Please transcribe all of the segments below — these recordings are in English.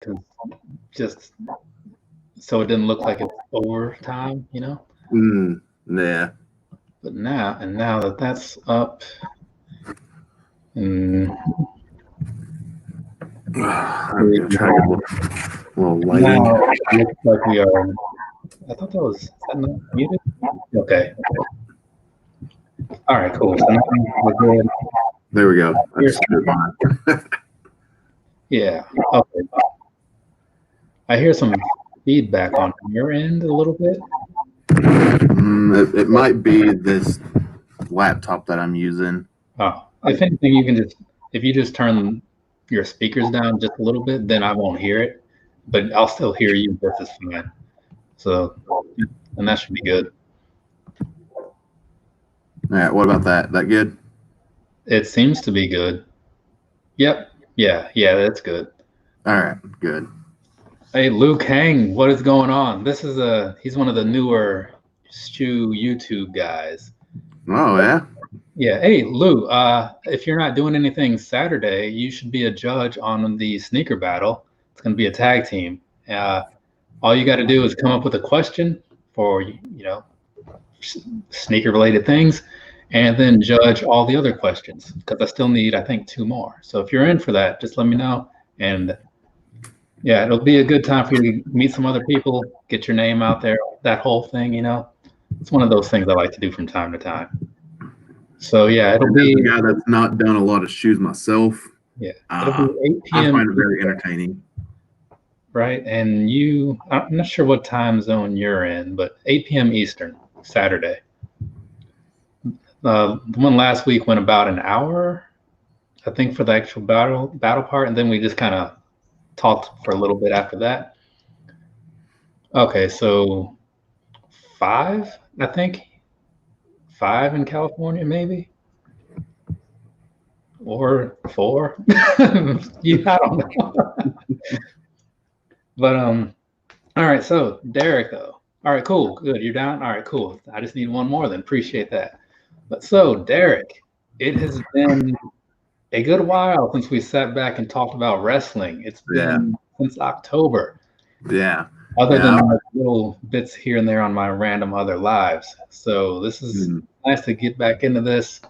'cause just so it didn't look like it's overtime, you know. Yeah. But now that that's up, and I'm gonna try to get a little lighting. now it looks like we are. I thought is that not muted? Okay. All right, cool. So now we're good. There we go. I just did mine. Yeah. Okay. I hear some feedback on your end a little bit. It might be this laptop that I'm using. Oh, if anything, if you just turn your speakers down just a little bit, then I won't hear it, but I'll still hear you just as fine. So, and that should be good. All right. What about that? That good? It seems to be good. Yep. Yeah. That's good. All right. Good. Hey, Luke Hang, what is going on? He's one of the newer shoe YouTube guys. Oh yeah. Yeah. Hey, Lou, if you're not doing anything Saturday, you should be a judge on the sneaker battle. It's going to be a tag team. All you got to do is come up with a question for, sneaker related things, and then judge all the other questions, because I still need, I think, 2 more. So if you're in for that, just let me know. And yeah, it'll be a good time for you to meet some other people, get your name out there, that whole thing, It's one of those things I like to do from time to time. So yeah, it'll be a guy that's not done a lot of shoes myself. Yeah, it'll be 8 p.m. I find it very entertaining. Right, and I'm not sure what time zone you're in, but 8 p.m. Eastern, Saturday. The one last week went about an hour, I think, for the actual battle part, and then we just kind of talked for a little bit after that. Okay, so 5, I think. 5 in California, maybe, or 4. I don't know. But all right. So Derek, though. All right, cool, good. You're down. All right, cool. I just need one more. Then appreciate that. But so Derek, it has been a good while since we sat back and talked about wrestling. It's been since October. Yeah. Other than like little bits here and there on my random other lives. So this is nice to get back into this,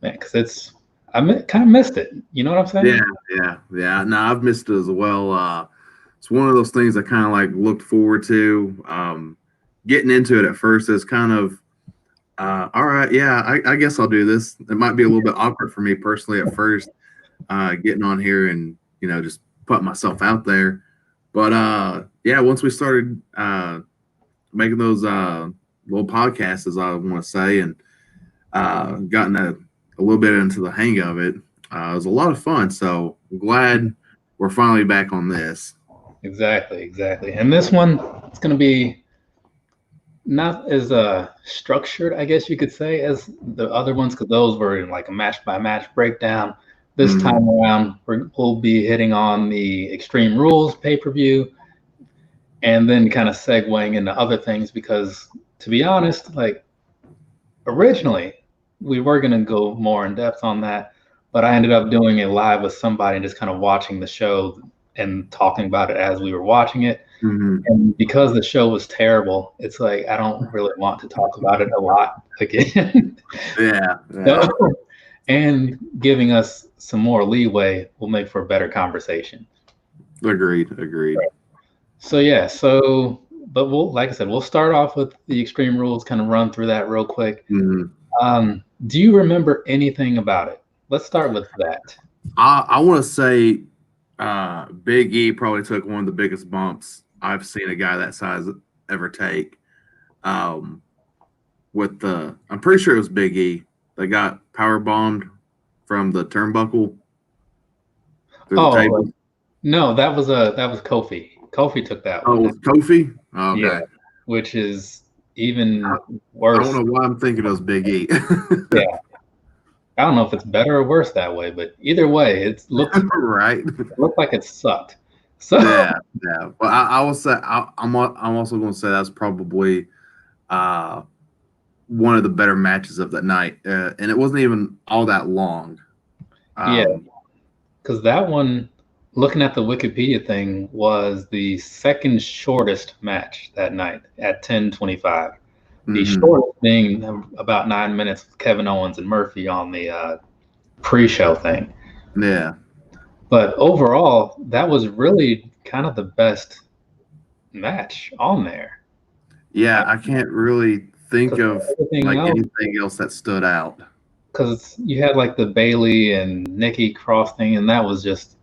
man, because I kind of missed it. You know what I'm saying? Yeah. No, I've missed it as well. It's one of those things I kind of like looked forward to. Getting into it at first is kind of, all right, yeah, I guess I'll do this. It might be a little bit awkward for me personally at first, getting on here and just put myself out there. But yeah, once we started making those little podcasts, as I want to say, and gotten a little bit into the hang of it, it was a lot of fun. So I'm glad we're finally back on this. Exactly. And this one, it's going to be not as structured, I guess you could say, as the other ones, because those were in like a match by match breakdown. This time around, we'll be hitting on the Extreme Rules pay-per-view, and then kind of segueing into other things, because to be honest, like originally we were going to go more in depth on that, but I ended up doing it live with somebody and just kind of watching the show and talking about it as we were watching it. And because the show was terrible, it's like I don't really want to talk about it a lot again. Yeah. So, and giving us some more leeway will make for a better conversation. Agreed. So yeah, but like I said, we'll start off with the Extreme Rules, kind of run through that real quick. Do you remember anything about it? Let's start with that. I want to say Big E probably took one of the biggest bumps I've seen a guy that size ever take. I'm pretty sure it was Big E that got power bombed from the turnbuckle through the table. No, that was Kofi. Kofi took that one. Oh, it was Kofi? Oh, okay. Yeah, which is even worse. I don't know why I'm thinking it was Big E. Yeah. I don't know if it's better or worse that way, but either way, it looked right. It looked like it sucked. So yeah. But I will say I'm also going to say that's probably one of the better matches of that night, and it wasn't even all that long. Yeah, because that one, looking at the Wikipedia thing, was the second shortest match that night at 10:25. The Mm-hmm. shortest being about 9 minutes with Kevin Owens and Murphy on the pre-show thing. Yeah. But overall, that was really kind of the best match on there. Yeah, I can't really think Because of everything like else, anything else that stood out. because you had like the Bailey and Nikki Cross thing, and that was just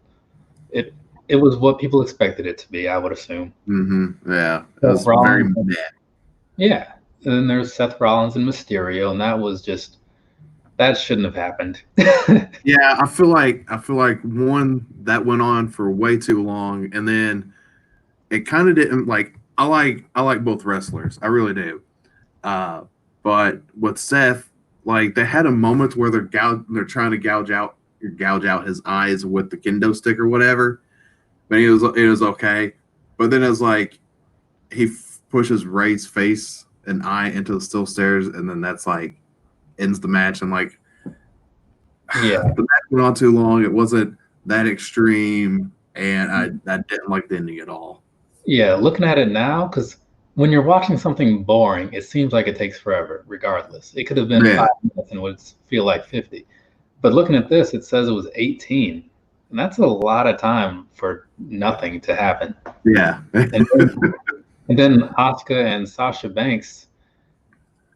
it. It was what people expected it to be, I would assume. Mm-hmm. Yeah, it Seth was very Rollins, meh. yeah. And then there's Seth Rollins and Mysterio, and that was just that shouldn't have happened. Yeah, I feel like one that went on for way too long, and then it kind of didn't like. I like both wrestlers, I really do. Uh, but with Seth, like they had a moment where they're trying to gouge out his eyes with the kendo stick or whatever, but it was okay. But then it's like pushes Ray's face and eye into the steel stairs, and then that's like ends the match. I'm like, Yeah, the match went on too long. It wasn't that extreme, and I didn't like the ending at all. yeah. Looking at it now, because when you're watching something boring, it seems like it takes forever, regardless. It could have been Yeah, 5 minutes and would feel like 50. But looking at this, it says it was 18. And that's a lot of time for nothing to happen. yeah, And then Asuka and Sasha Banks,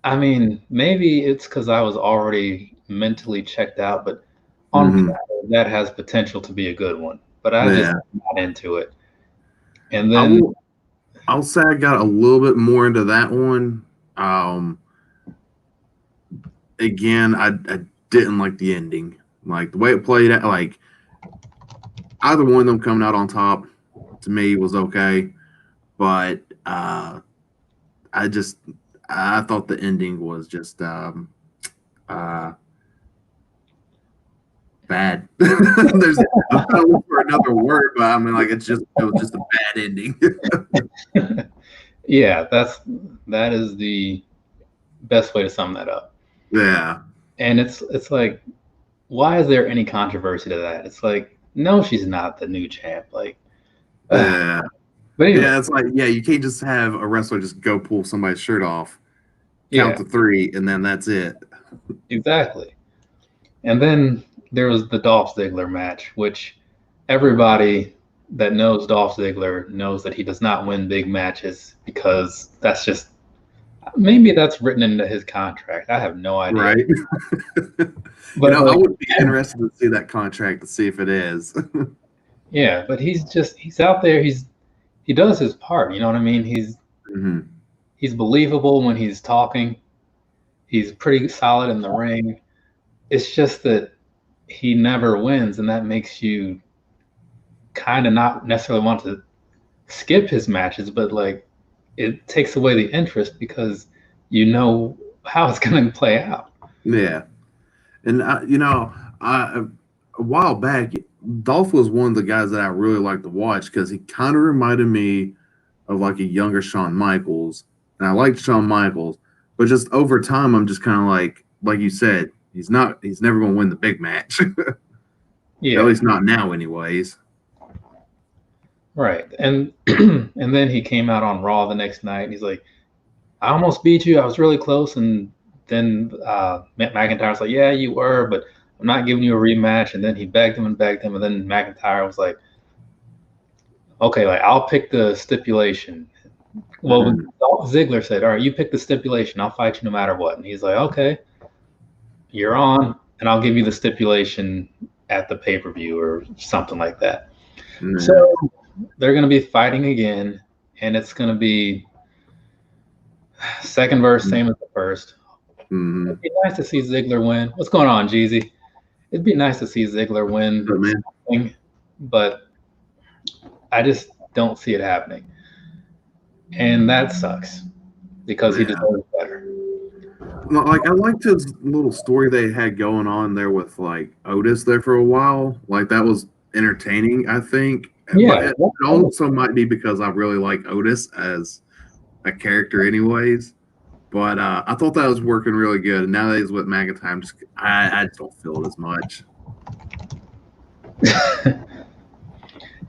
I mean, maybe it's because I was already mentally checked out, but on hmm paper, that has potential to be a good one. But I just yeah. not into it. And I then, will. I'll say I got a little bit more into that one. Um, Again, I didn't like the ending. Like the way it played out, like either one of them coming out on top to me was okay, but I just I thought the ending was just uh, bad. There's I'm trying to look for another word, but I mean like it was just a bad ending. yeah, that is the best way to sum that up. Yeah, And it's like, why is there any controversy to that? It's like, no, she's not the new champ. Like, yeah, but anyway, yeah. It's like yeah, you can't just have a wrestler just go pull somebody's shirt off, count yeah, to three, and then that's it. exactly. And then there was the Dolph Ziggler match, which everybody that knows Dolph Ziggler knows that he does not win big matches because that's just maybe that's written into his contract. I have no idea. Right. But I like, would be interested to see that contract to see if it is. yeah, but he's out there. He does his part. You know what I mean? hmm He's believable when he's talking. He's pretty solid in the ring. It's just that he never wins, and that makes you kind of not necessarily want to skip his matches, but like it takes away the interest because you know how it's going to play out. Yeah, and I a while back, Dolph was one of the guys that I really liked to watch because he kind of reminded me of like a younger Shawn Michaels, and I liked Shawn Michaels, but just over time, I'm just kind of like you said, he's never going to win the big match, at Yeah, least not now, anyways. right. And and then he came out on Raw the next night, and he's like, "I almost beat you. I was really close." And then McIntyre's like, "Yeah, you were, but I'm not giving you a rematch." And then he begged him, and then McIntyre was like, "Okay, like I'll pick the stipulation." Well, hmm Ziggler said, "All right, you pick the stipulation. I'll fight you no matter what." And he's like, "Okay, you're on, and I'll give you the stipulation at the pay per view or something like that." Yeah. So they're going to be fighting again, and it's going to be second verse, same as the first. hmm It'd be nice to see Ziggler win. What's going on, Jeezy? It'd be nice to see Ziggler win But man, something, but I just don't see it happening. And that sucks because he yeah. deserves better. Like I liked his little story they had going on there with like Otis there for a while. Like that was entertaining, I think. But Yeah, it also might be because I really like Otis as a character, anyways. But I thought that was working really good. And now that he's with McIntyre, I just don't feel it as much.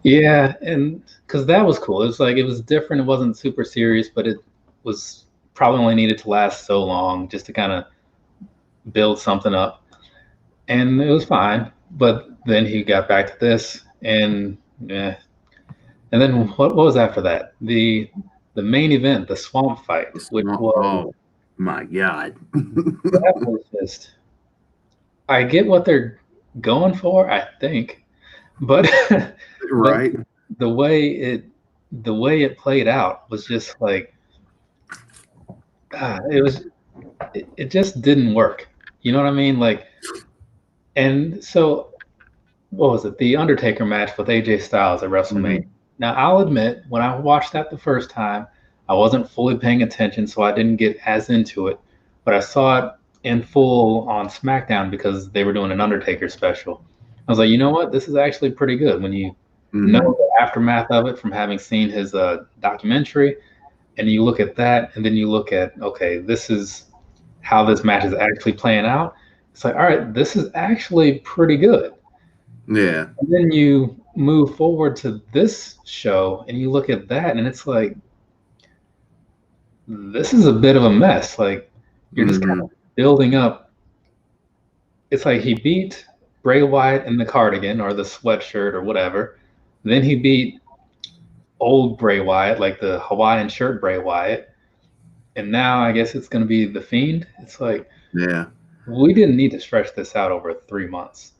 Yeah, and because that was cool. It was like it was different. It wasn't super serious, but it was probably only needed to last so long just to kind of build something up, and it was fine. But then he got back to this, and yeah, and then what was after that? The main event, the swamp fight, which was Oh my God. that was just. I get what they're going for, I think, but but Right. the way it the way it played out was just like it just didn't work. You know what I mean? Like, and so what was it? The Undertaker match with AJ Styles at WrestleMania. Mhm. Now, I'll admit, when I watched that the first time, I wasn't fully paying attention, so I didn't get as into it. But I saw it in full on SmackDown because they were doing an Undertaker special. I was like, you know what? This is actually pretty good when you know Mhm. the aftermath of it from having seen his documentary, and you look at that, and then you look at, okay, this is how this match is actually playing out. It's like, all right, this is actually pretty good. Yeah. And then you move forward to this show and you look at that and it's like, this is a bit of a mess. Like, you're just kind Mhm. of building up. It's like he beat Bray Wyatt in the cardigan or the sweatshirt or whatever. Then he beat old Bray Wyatt, like the Hawaiian shirt Bray Wyatt. And now I guess it's going to be The Fiend. It's like, Yeah. we didn't need to stretch this out over 3 months.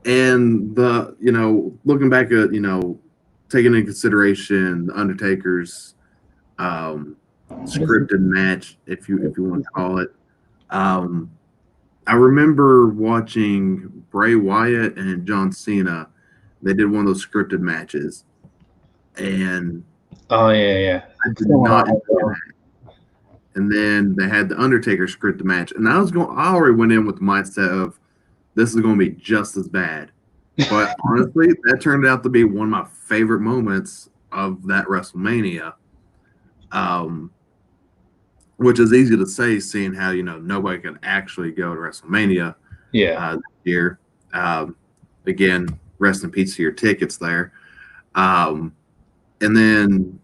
And looking back at, taking into consideration the Undertaker's um, scripted match, if you want to call it. Um, I remember watching Bray Wyatt and John Cena. They did one of those scripted matches, and Oh, yeah, yeah. I It's did going not on. enjoy that. And then they had the Undertaker scripted match, and I already went in with the mindset of this is going to be just as bad. But honestly, that turned out to be one of my favorite moments of that WrestleMania. Um, which is easy to say, seeing how nobody can actually go to WrestleMania Yeah. this year. Again, rest in peace to your tickets there. Um, and then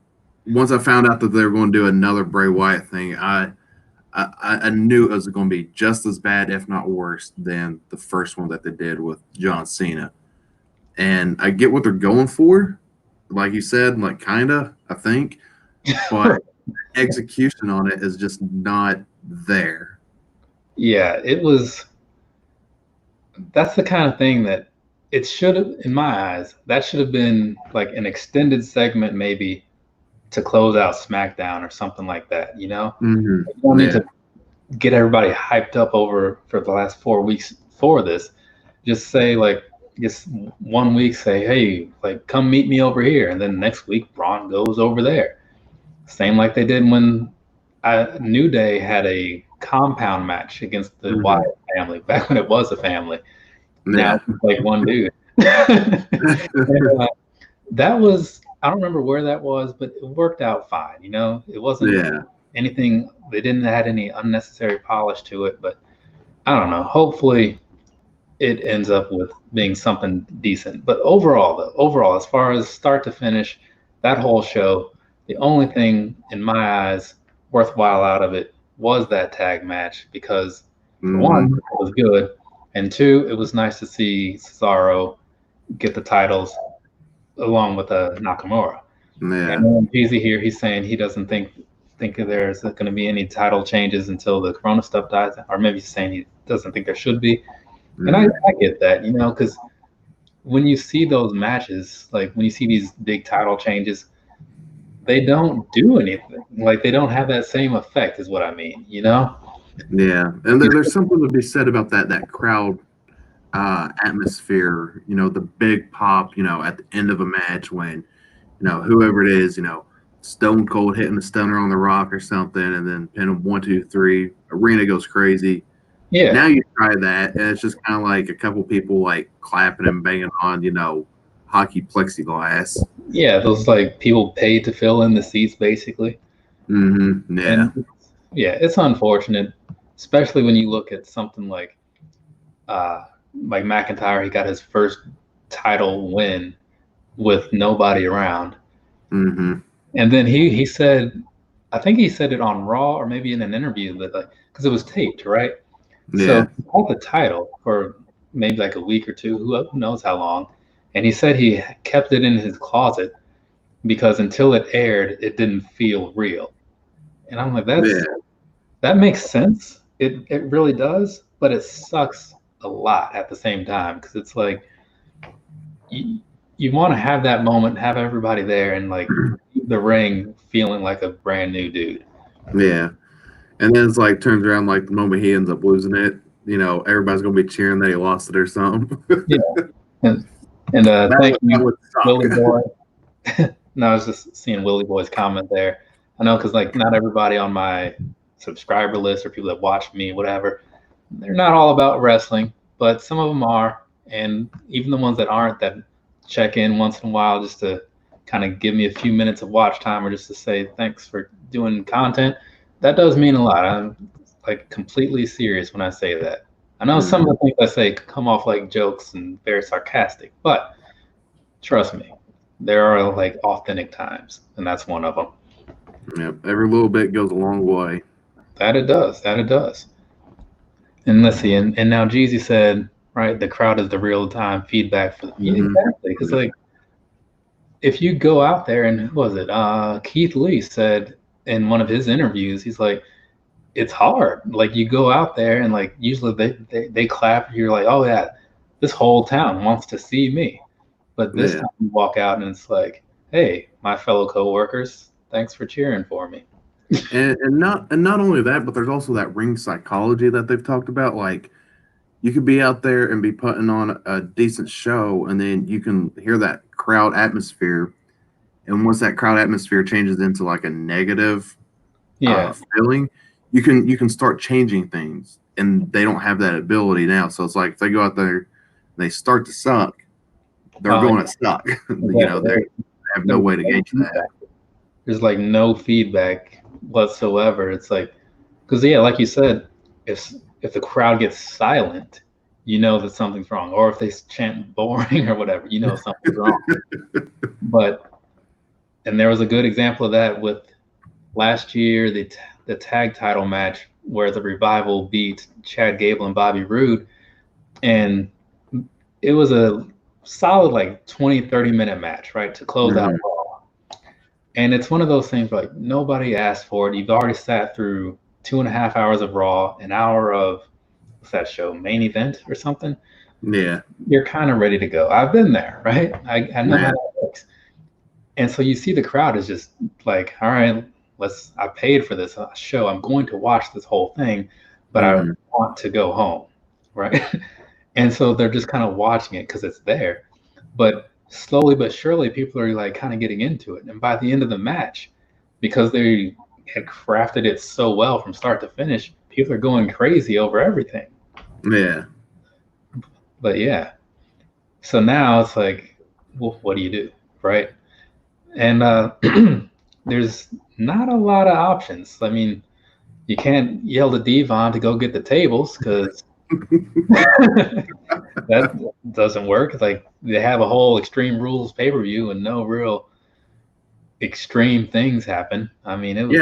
once I found out that they were going to do another Bray Wyatt thing, I knew it was going to be just as bad, if not worse, than the first one that they did with John Cena. And I get what they're going for, like you said, like kinda, I think, but execution on it is just not there. Yeah, it was. That's the kind of thing that it should have, in my eyes, that should have been like an extended segment, maybe to close out SmackDown or something like that. You know, Mm-hmm. you don't need Yeah. to get everybody hyped up over for the last 4 weeks for this. Just say like, just one week, say, hey, like come meet me over here, and then next week Braun goes over there. Same like they did when New Day had a compound match against the Mm-hmm. Wyatt family back when it was a family. Now Yeah. it's like one dude. And, that was, I don't remember where that was, but it worked out fine. You know, it wasn't Yeah. anything, they didn't add any unnecessary polish to it, but I don't know. Hopefully it ends up with being something decent. But overall, though, overall, as far as start to finish, that whole show, the only thing in my eyes worthwhile out of it was that tag match because, for one, Mm-hmm. it was good, and two, it was nice to see Cesaro get the titles along with Nakamura. Yeah. And Peasy here, he's saying he doesn't think there's going to be any title changes until the Corona stuff dies, or maybe he's saying he doesn't think there should be. And I, Mm-hmm. I get that, you know, because when you see those matches, like when you see these big title changes, they don't do anything. Like they don't have that same effect, is what I mean, you know? Yeah. And there's something to be said about that crowd atmosphere, the big pop, at the end of a match when, whoever it is, Stone Cold hitting the stunner on the rock or something, and then pin them 1, 2, 3, arena goes crazy. Now Yeah, you try that, and it's just kind of like a couple people like clapping and banging on, hockey plexiglass. yeah, those like people paid to fill in the seats basically. Mm-hmm. Yeah. And yeah, it's unfortunate, especially when you look at something like McIntyre. He got his first title win with nobody around. Mm-hmm. And then he said, I think he said it on Raw or maybe in an interview, that like, because it was taped, right? So Yeah. he held the title for maybe like a week or two, who knows how long. And he said he kept it in his closet because until it aired, it didn't feel real. And I'm like, Yeah. that makes sense. It really does, but it sucks a lot at the same time because it's like you want to have that moment, have everybody there, and like the ring feeling like a brand new dude. Yeah. And then it's like turns around like the moment he ends up losing it, everybody's gonna be cheering that he lost it or something. Yeah, and thank that you, would suck. Willie Boy. No, I was just seeing Willie Boy's comment there. I know because like not everybody on my subscriber list or people that watch me, whatever, they're not all about wrestling, but some of them are, and even the ones that aren't, that check in once in a while just to kind of give me a few minutes of watch time or just to say thanks for doing content. That does mean a lot. I'm like completely serious when I say that. I know some of the things I say come off like jokes and very sarcastic, but trust me, there are like authentic times, and that's one of them. Yep. Every little bit goes a long way. That it does. That it does. And let's see. And now Jeezy said, right, the crowd is the real time feedback for the exactly. Because like if you go out there and what was it? Keith Lee said in one of his interviews, he's like, it's hard. Like you go out there and like usually they clap. You're like, oh yeah, this whole town wants to see me. But this time you walk out and it's like, hey, my fellow coworkers, thanks for cheering for me. and not only that, but there's also that ring psychology that they've talked about. Like you could be out there and be putting on a decent show, and then you can hear that crowd atmosphere. And once that crowd atmosphere changes into like a negative feeling, you can start changing things, and they don't have that ability now. So it's like if they go out there, and they start to suck, they're going to suck. Exactly. They have no way to gauge that. There's like no feedback whatsoever. It's like, because like you said, if the crowd gets silent, you know that something's wrong. Or if they chant boring or whatever, you know something's wrong. And there was a good example of that with last year, the tag title match where the Revival beat Chad Gable and Bobby Roode. And it was a solid like 20-30 minute match, right, to close out Raw. And it's one of those things like nobody asked for it. You've already sat through 2.5 hours of Raw, an hour of what's that show, Main Event or something. Yeah, you're kind of ready to go. I've been there, right? I know how that works. And so you see the crowd is just like, all right, I paid for this show. I'm going to watch this whole thing, but I want to go home, right? And so they're just kind of watching it because it's there. But slowly but surely, people are like kind of getting into it. And by the end of the match, because they had crafted it so well from start to finish, people are going crazy over everything. Yeah. But yeah. So now it's like, well, what do you do, right? And there's not a lot of options. I mean, you can't yell to Devon to go get the tables because that doesn't work. Like they have a whole Extreme Rules pay-per-view and no real extreme things happen. I mean, it was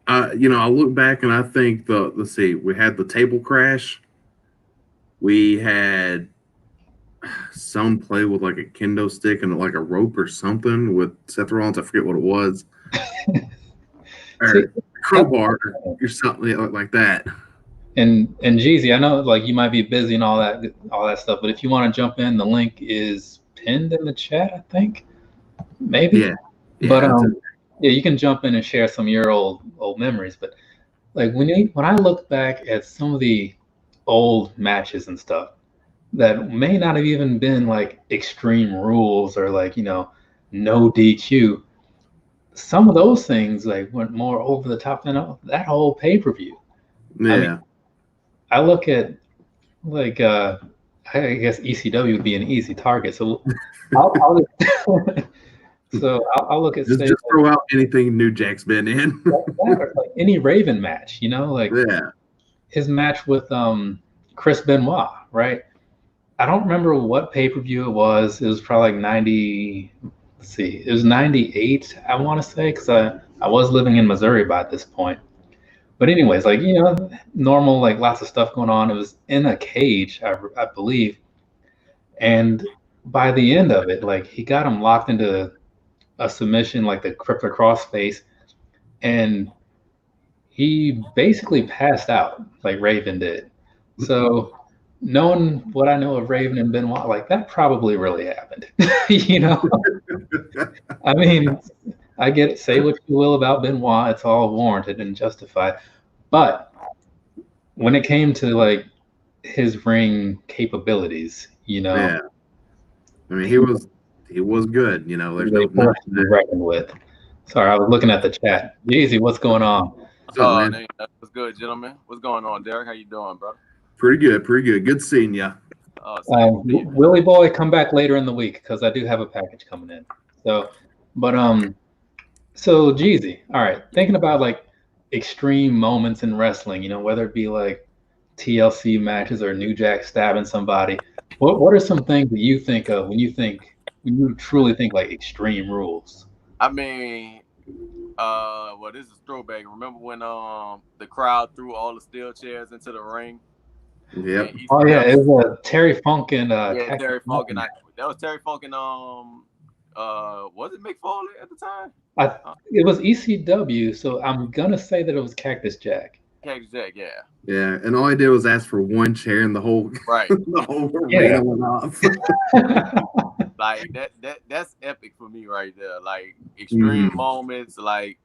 I look back and I think let's see, we had the table crash. We had some play with like a kendo stick and like a rope or something with Seth Rollins. I forget what it was. Or crowbar or something like that. And Jeezy, I know like you might be busy and all that stuff, but if you want to jump in, the link is pinned in the chat, I think. Maybe. Yeah. But you can jump in and share some of your old memories. But like when I look back at some of the old matches and stuff that may not have even been like Extreme Rules or like, no DQ, some of those things like went more over the top than that whole pay-per-view. Yeah. I mean, I look at like I guess ECW would be an easy target. So I'll look at just throw out anything New Jack's been in. Like any Raven match, like his match with Chris Benoit, right? I don't remember what pay-per-view it was. It was probably like 90, let's see, it was 98, I want to say, because I was living in Missouri by this point. But anyways, like, normal, like lots of stuff going on. It was in a cage, I believe. And by the end of it, like he got him locked into a submission, like the crippler crossface, and he basically passed out, like Raven did. So knowing what I know of Raven and Benoit, like that probably really happened. you know, I mean, I get it. Say what you will about Benoit, it's all warranted and justified. But when it came to like his ring capabilities, Yeah. I mean, he was good. There's they no forced to be reckoned with. Sorry, I was looking at the chat. Jezzy, what's going on? What's up, man? What's good, gentlemen? What's going on, Derek? How you doing, brother? Pretty good. Good seeing you. Willie Boy, come back later in the week because I do have a package coming in. So Jezzy, all right, thinking about like extreme moments in wrestling, whether it be like TLC matches or New Jack stabbing somebody, what are some things that you think of when you truly think like extreme rules? I mean, well, this is throwback. Remember when the crowd threw all the steel chairs into the ring? Yep. Oh yeah, it was Terry Funk and Terry Funk and that was Terry Funk and was it Mick Foley at the time? It was ECW, so I'm gonna say that it was Cactus Jack. Cactus Jack, yeah. Yeah, and all I did was ask for one chair, and the whole the whole arena went off. Like that's epic for me right there. Like extreme moments, like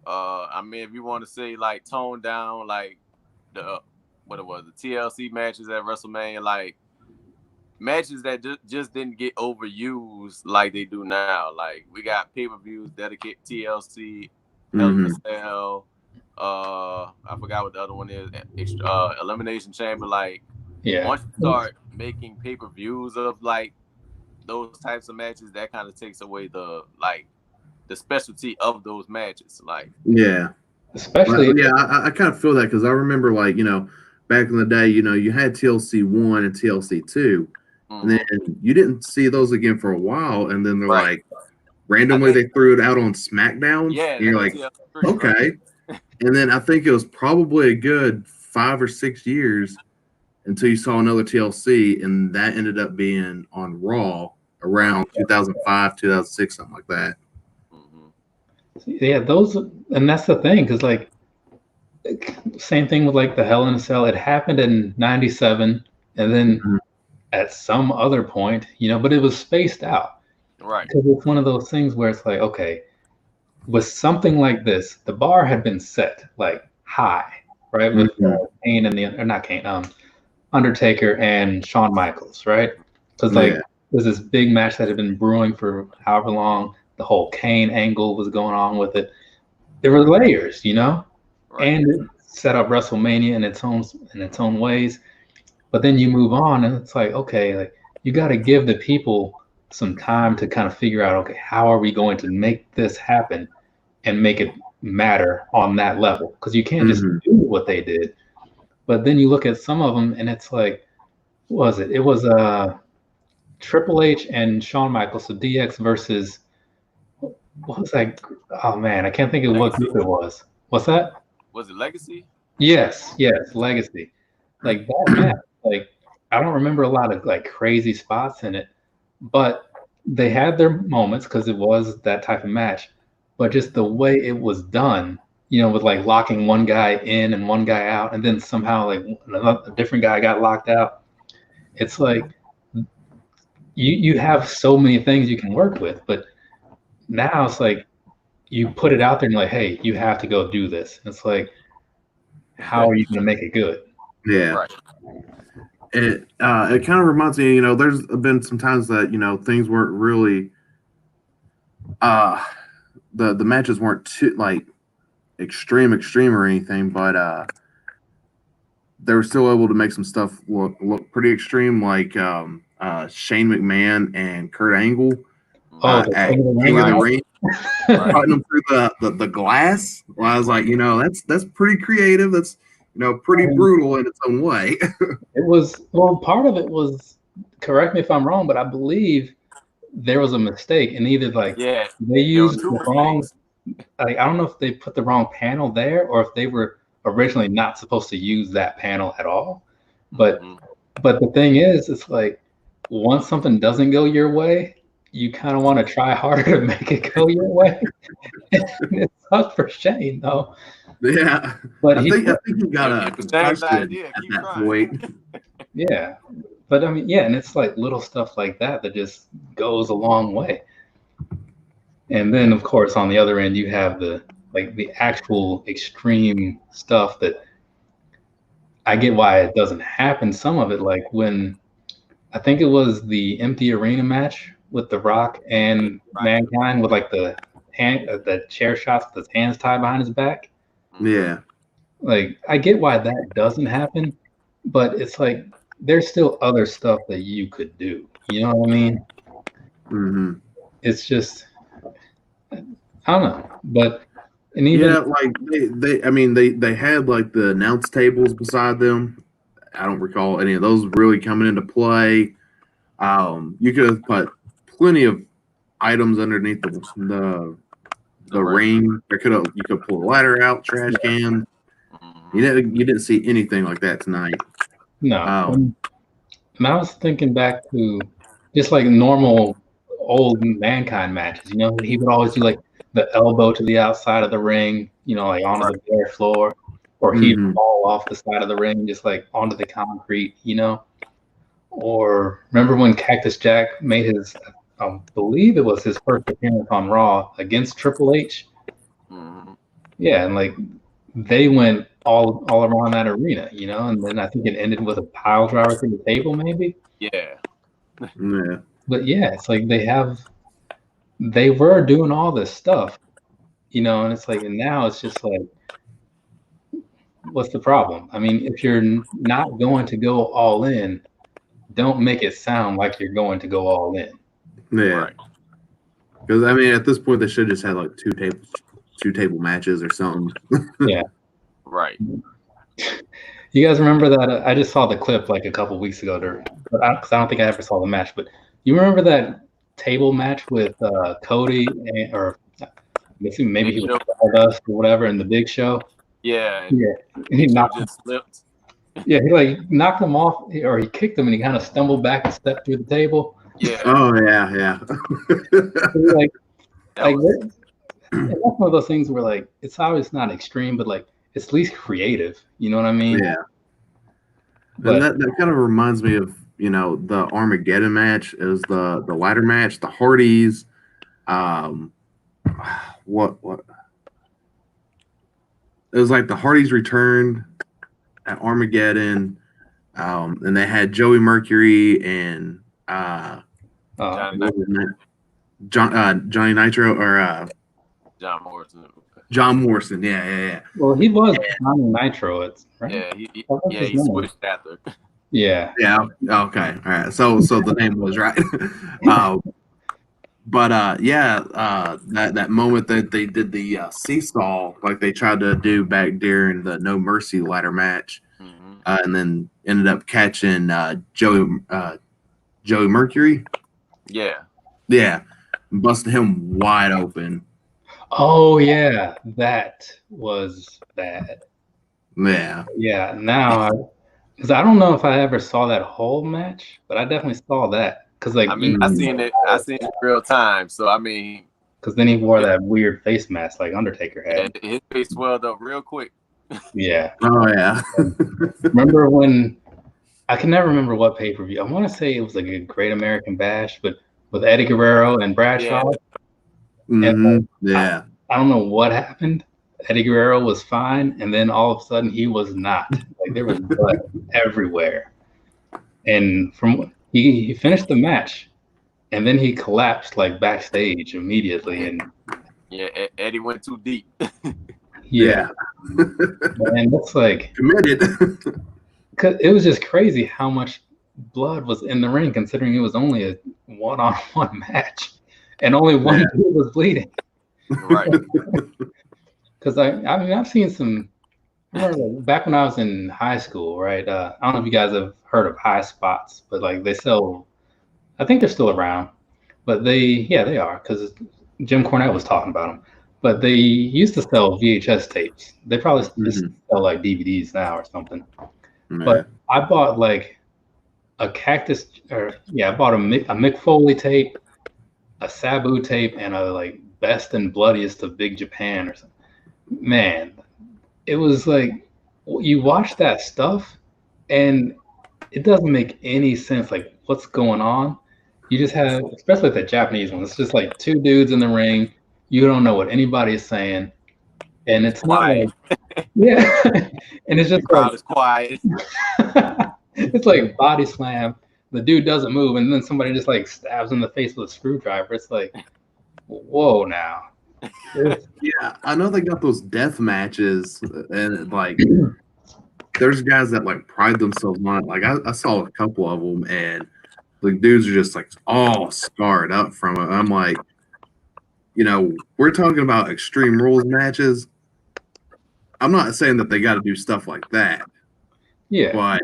I mean, if you want to say like tone down, like the TLC matches at WrestleMania, like matches that just didn't get overused like they do now. Like we got pay-per-views dedicated TLC, Hell in a Cell. I forgot what the other one is. Elimination Chamber. Like, once you start making pay-per-views of like those types of matches, that kind of takes away the specialty of those matches. Like, especially I kind of feel that because I remember like back in the day, you had TLC 1 and TLC 2, and then you didn't see those again for a while, and then they're like randomly they threw it out on SmackDown. Yeah, and you're like, okay. And then I think it was probably a good 5 or 6 years until you saw another TLC, and that ended up being on Raw around 2005, 2006, something like that. Yeah, those, and that's the thing, because like same thing with like the Hell in a Cell. It happened in '97, and then at some other point, but it was spaced out. Right. Because it's one of those things where it's like, okay, with something like this, the bar had been set like high, right? With Kane and Undertaker and Shawn Michaels, right? Because there's this big match that had been brewing for however long. The whole Kane angle was going on with it. There were layers, right. And it set up WrestleMania in its own ways. But then you move on, and it's like, okay, like you got to give the people some time to kind of figure out, okay, how are we going to make this happen and make it matter on that level? Because you can't just do what they did. But then you look at some of them, and it's like, what was it? It was Triple H and Shawn Michaels, so DX versus, what was that? Oh man, I can't think of what group it was. What's that? Was it Legacy? Yes, Legacy. Like that match, like I don't remember a lot of like crazy spots in it, but they had their moments because it was that type of match. But just the way it was done, with like locking one guy in and one guy out, and then somehow like a different guy got locked out. It's like you have so many things you can work with, but now it's like you put it out there and you're like, hey, you have to go do this. It's like, how are you going to make it good? Yeah. Right. It kind of reminds me, there's been some times that, things weren't really, the matches weren't too like extreme or anything, but they were still able to make some stuff look pretty extreme, like Shane McMahon and Kurt Angle. At King of the Ring, putting them through the glass. Well, I was like, that's pretty creative. That's pretty brutal in its own way. It was part of it was correct me if I'm wrong, but I believe there was a mistake, and either like Yeah, they there was used two the wrong. mistakes. Like, I don't know if they put the wrong panel there or if they were originally not supposed to use that panel at all. But but the thing is, it's like once something doesn't go your way, you kind of want to try harder to make it go your way. It sucks for Shane though. Yeah, But I think he got a If it's Shane's concussion idea, at keep that trying. point. yeah. But I mean, yeah, and it's like little stuff like that that just goes a long way. And then of course on the other end you have the actual extreme stuff that I get why it doesn't happen. Some of it, like when I think it was the empty arena match with The Rock and Mankind with like the chair shots with his hands tied behind his back. Yeah. Like I get why that doesn't happen, but it's like there's still other stuff that you could do. You know what I mean? Mm-hmm. It's just I don't know, but and even like they had like the announce tables beside them. I don't recall any of those really coming into play. You could have put plenty of items underneath the ring. You could pull a ladder out, trash can. You didn't see anything like that tonight. No. And I was thinking back to just like normal old Mankind matches. You know, he would always do like the elbow to the outside of the ring, you know, like onto the bare floor, or he'd fall off the side of the ring, just like onto the concrete, you know. Or remember when Cactus Jack made his, I believe it was his first appearance on Raw against Triple H. Yeah, and like they went all around that arena, you know, and then I think it ended with a pile driver through the table, maybe. Yeah. Yeah. But yeah, it's like they were doing all this stuff, you know, and it's like, and now it's just like, what's the problem? I mean, if you're not going to go all in, don't make it sound like you're going to go all in. Yeah. Because I mean, at this point, they should have just had like two table matches or something. Yeah. Right. You guys remember that? I just saw the clip like a couple weeks ago, because I don't think I ever saw the match. But you remember that table match with Cody or maybe he was Stardust or whatever in the Big Show? Yeah. Yeah. He just slipped. Yeah, he like knocked him off, or he kicked him, and he kind of stumbled back and stepped through the table. Yeah. Oh yeah. Like that's one of those things where like it's always not extreme, but like it's at least creative. You know what I mean? Yeah. But and that kind of reminds me of, you know, the Armageddon match. It was the ladder match, the Hardys. What? It was like the Hardys returned at Armageddon, and they had Joey Mercury and Johnny Nitro or John Morrison. John Morrison, yeah. Well, he was Johnny Nitro, right? Yeah, he switched after. Yeah. Okay, all right. So the name was right. That moment that they did the seesaw, like they tried to do back during the No Mercy ladder match, and then ended up catching Joey Mercury. Yeah, busting him wide open. Oh yeah, that was bad. Yeah. Now, because I don't know if I ever saw that whole match, but I definitely saw that. Because like, I mean, I seen it real time. So I mean, because then he wore that weird face mask like Undertaker had. His face swelled up real quick. Yeah. Oh yeah. Remember when? I can never remember what pay-per-view. I want to say it was like a Great American Bash, but with Eddie Guerrero and Bradshaw. Yeah. And I don't know what happened. Eddie Guerrero was fine, and then all of a sudden he was not. Like there was blood everywhere. And he finished the match, and then he collapsed like backstage immediately. And yeah, Eddie went too deep. Yeah. And that's like committed. Cause it was just crazy how much blood was in the ring, considering it was only a one-on-one match, and only one dude was bleeding. Right. Because I mean, I've seen some. Remember, back when I was in high school, right? I don't know if you guys have heard of High Spots, but like they sell I think they're still around, but they are because Jim Cornette was talking about them. But they used to sell VHS tapes. They probably just sell like DVDs now or something. Yeah. But I bought like a Cactus, I bought a Mick Foley tape, a Sabu tape, and a like Best and Bloodiest of Big Japan or something. Man, it was like you watch that stuff and it doesn't make any sense. Like what's going on? You just have, especially the Japanese one. It's just like two dudes in the ring. You don't know what anybody is saying, and it's not like yeah, and it's just the crowd is quiet. It's like body slam. The dude doesn't move, and then somebody just like stabs in the face with a screwdriver. It's like, whoa, now. Yeah, I know they got those death matches, and like, there's guys that like pride themselves on it. Like, I saw a couple of them, and the dudes are just like all scarred up from it. I'm like, we're talking about Extreme Rules matches. I'm not saying that they got to do stuff like that. Yeah, but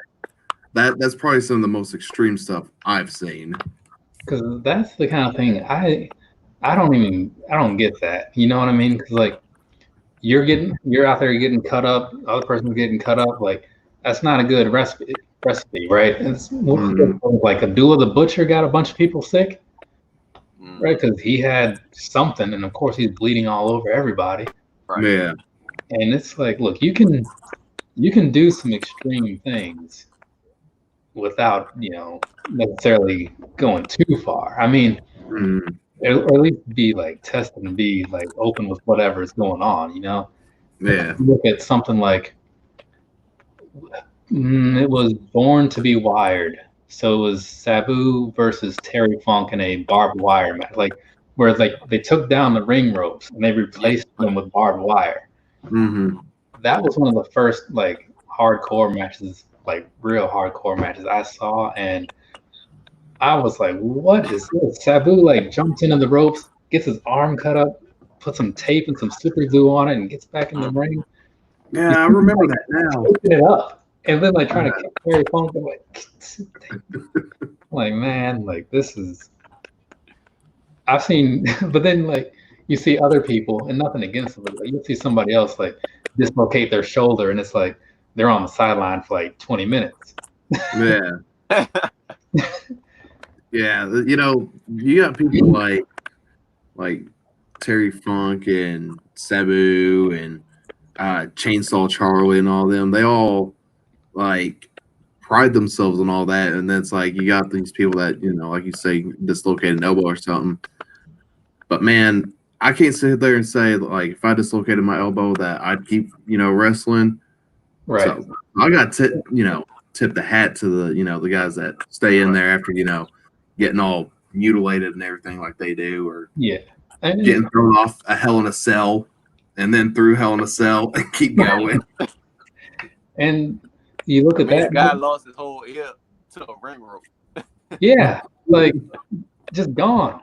that's probably some of the most extreme stuff I've seen. Because that's the kind of thing I don't get that. You know what I mean? Because like you're out there getting cut up, the other person's getting cut up. Like that's not a good recipe, right? It's like Abdullah the Butcher got a bunch of people sick, right? Because he had something, and of course he's bleeding all over everybody. Right. Yeah. And it's like, look, you can do some extreme things without, necessarily going too far. I mean, or at least be like tested and be like open with whatever is going on, Yeah. Look at something like it was Born to be Wired. So it was Sabu versus Terry Funk in a barbed wire match, like where like they took down the ring ropes and they replaced them with barbed wire. That was one of the first like hardcore matches, like real hardcore matches I saw, and I was like, what is this? Sabu like jumps into the ropes, gets his arm cut up, puts some tape and some super glue on it, and gets back in the ring. Yeah, I remember that now. Picking it up, and then like trying to kick Terry Funk, like man, like this is. I've seen, but then like you see other people, and nothing against them, but like, you see somebody else like dislocate their shoulder, and it's like they're on the sideline for like 20 minutes. Yeah. Yeah, you got people like Terry Funk and Sabu and Chainsaw Charlie and all them. They all like pride themselves on all that, and then it's like you got these people that like you say, dislocate an elbow or something. But man, I can't sit there and say like if I dislocated my elbow that I'd keep wrestling. Right. So I got to tip the hat to the the guys that stay in there after getting all mutilated and everything like they do, or getting thrown off a Hell in a Cell and then through Hell in a Cell and keep going. And you look at that guy lost his whole ear to a ring rope. Yeah, like just gone.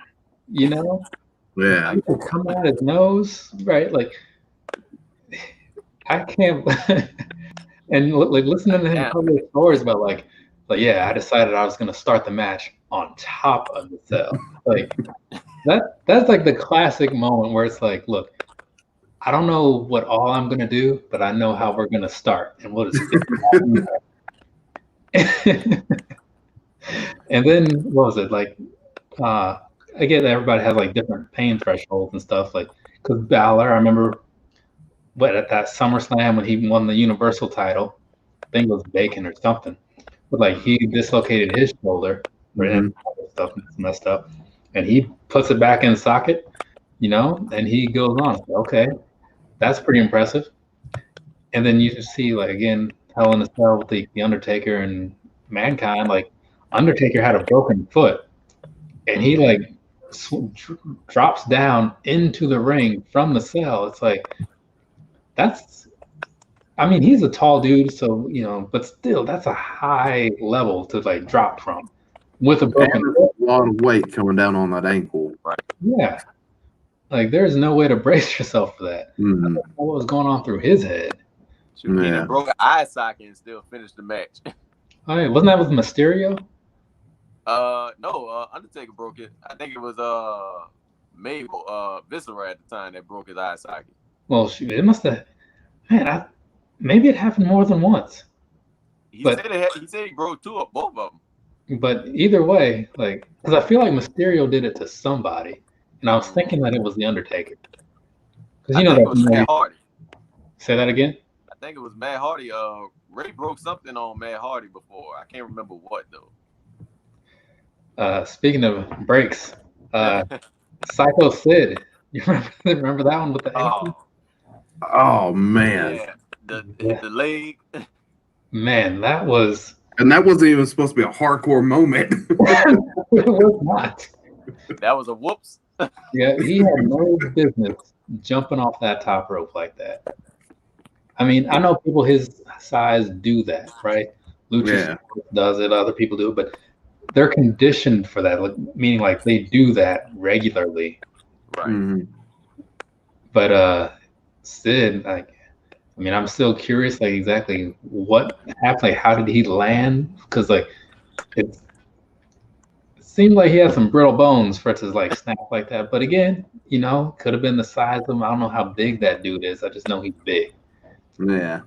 Yeah, people come out his nose, right? Like I can't. And like listening to him tell me stories about like I decided I was going to start the match on top of the cell. Like that's like the classic moment where it's like, look, I don't know what all I'm going to do, but I know how we're going to start, and we'll just and then what was it like? Again, everybody has like different pain thresholds and stuff. Like because Balor, I remember, at that SummerSlam when he won the Universal title, I think it was Bacon or something, but like he dislocated his shoulder, and stuff messed up, and he puts it back in the socket, and he goes on. Okay, that's pretty impressive. And then you see like again Hell in a Cell with the Undertaker and Mankind. Like Undertaker had a broken foot, and he like drops down into the ring from the cell. It's like he's a tall dude, so but still that's a high level to like drop from with a broken foot. A lot of weight coming down on that ankle. Right. Yeah. Like there's no way to brace yourself for that. I don't know what was going on through his head. He broke an eye socket and still finished the match. All right, wasn't that with Mysterio? No, Undertaker broke it. I think it was Mabel, Viscera at the time that broke his eye socket. Well, shoot, it must have. Man, maybe it happened more than once. He said he broke both of them. But either way, like, because I feel like Mysterio did it to somebody, and I was thinking that it was the Undertaker. Because I think it was Matt Hardy. Say that again. I think it was Matt Hardy. Ray broke something on Matt Hardy before. I can't remember what though. Speaking of breaks, Psycho Sid. You remember that one with the ankle? Oh man. Yeah. The leg. Man, that was. And that wasn't even supposed to be a hardcore moment. It was not. That was a whoops. Yeah, he had no business jumping off that top rope like that. I mean, I know people his size do that, right? Lucha does it, other people do it, but they're conditioned for that, meaning like they do that regularly. Right. Mm-hmm. But Sid, like, I mean, I'm still curious, like, exactly what happened. Like, how did he land? Because, like, it seemed like he had some brittle bones for it to, like, snap like that. But again, you know, could have been the size of him. I don't know how big that dude is. I just know he's big. Yeah.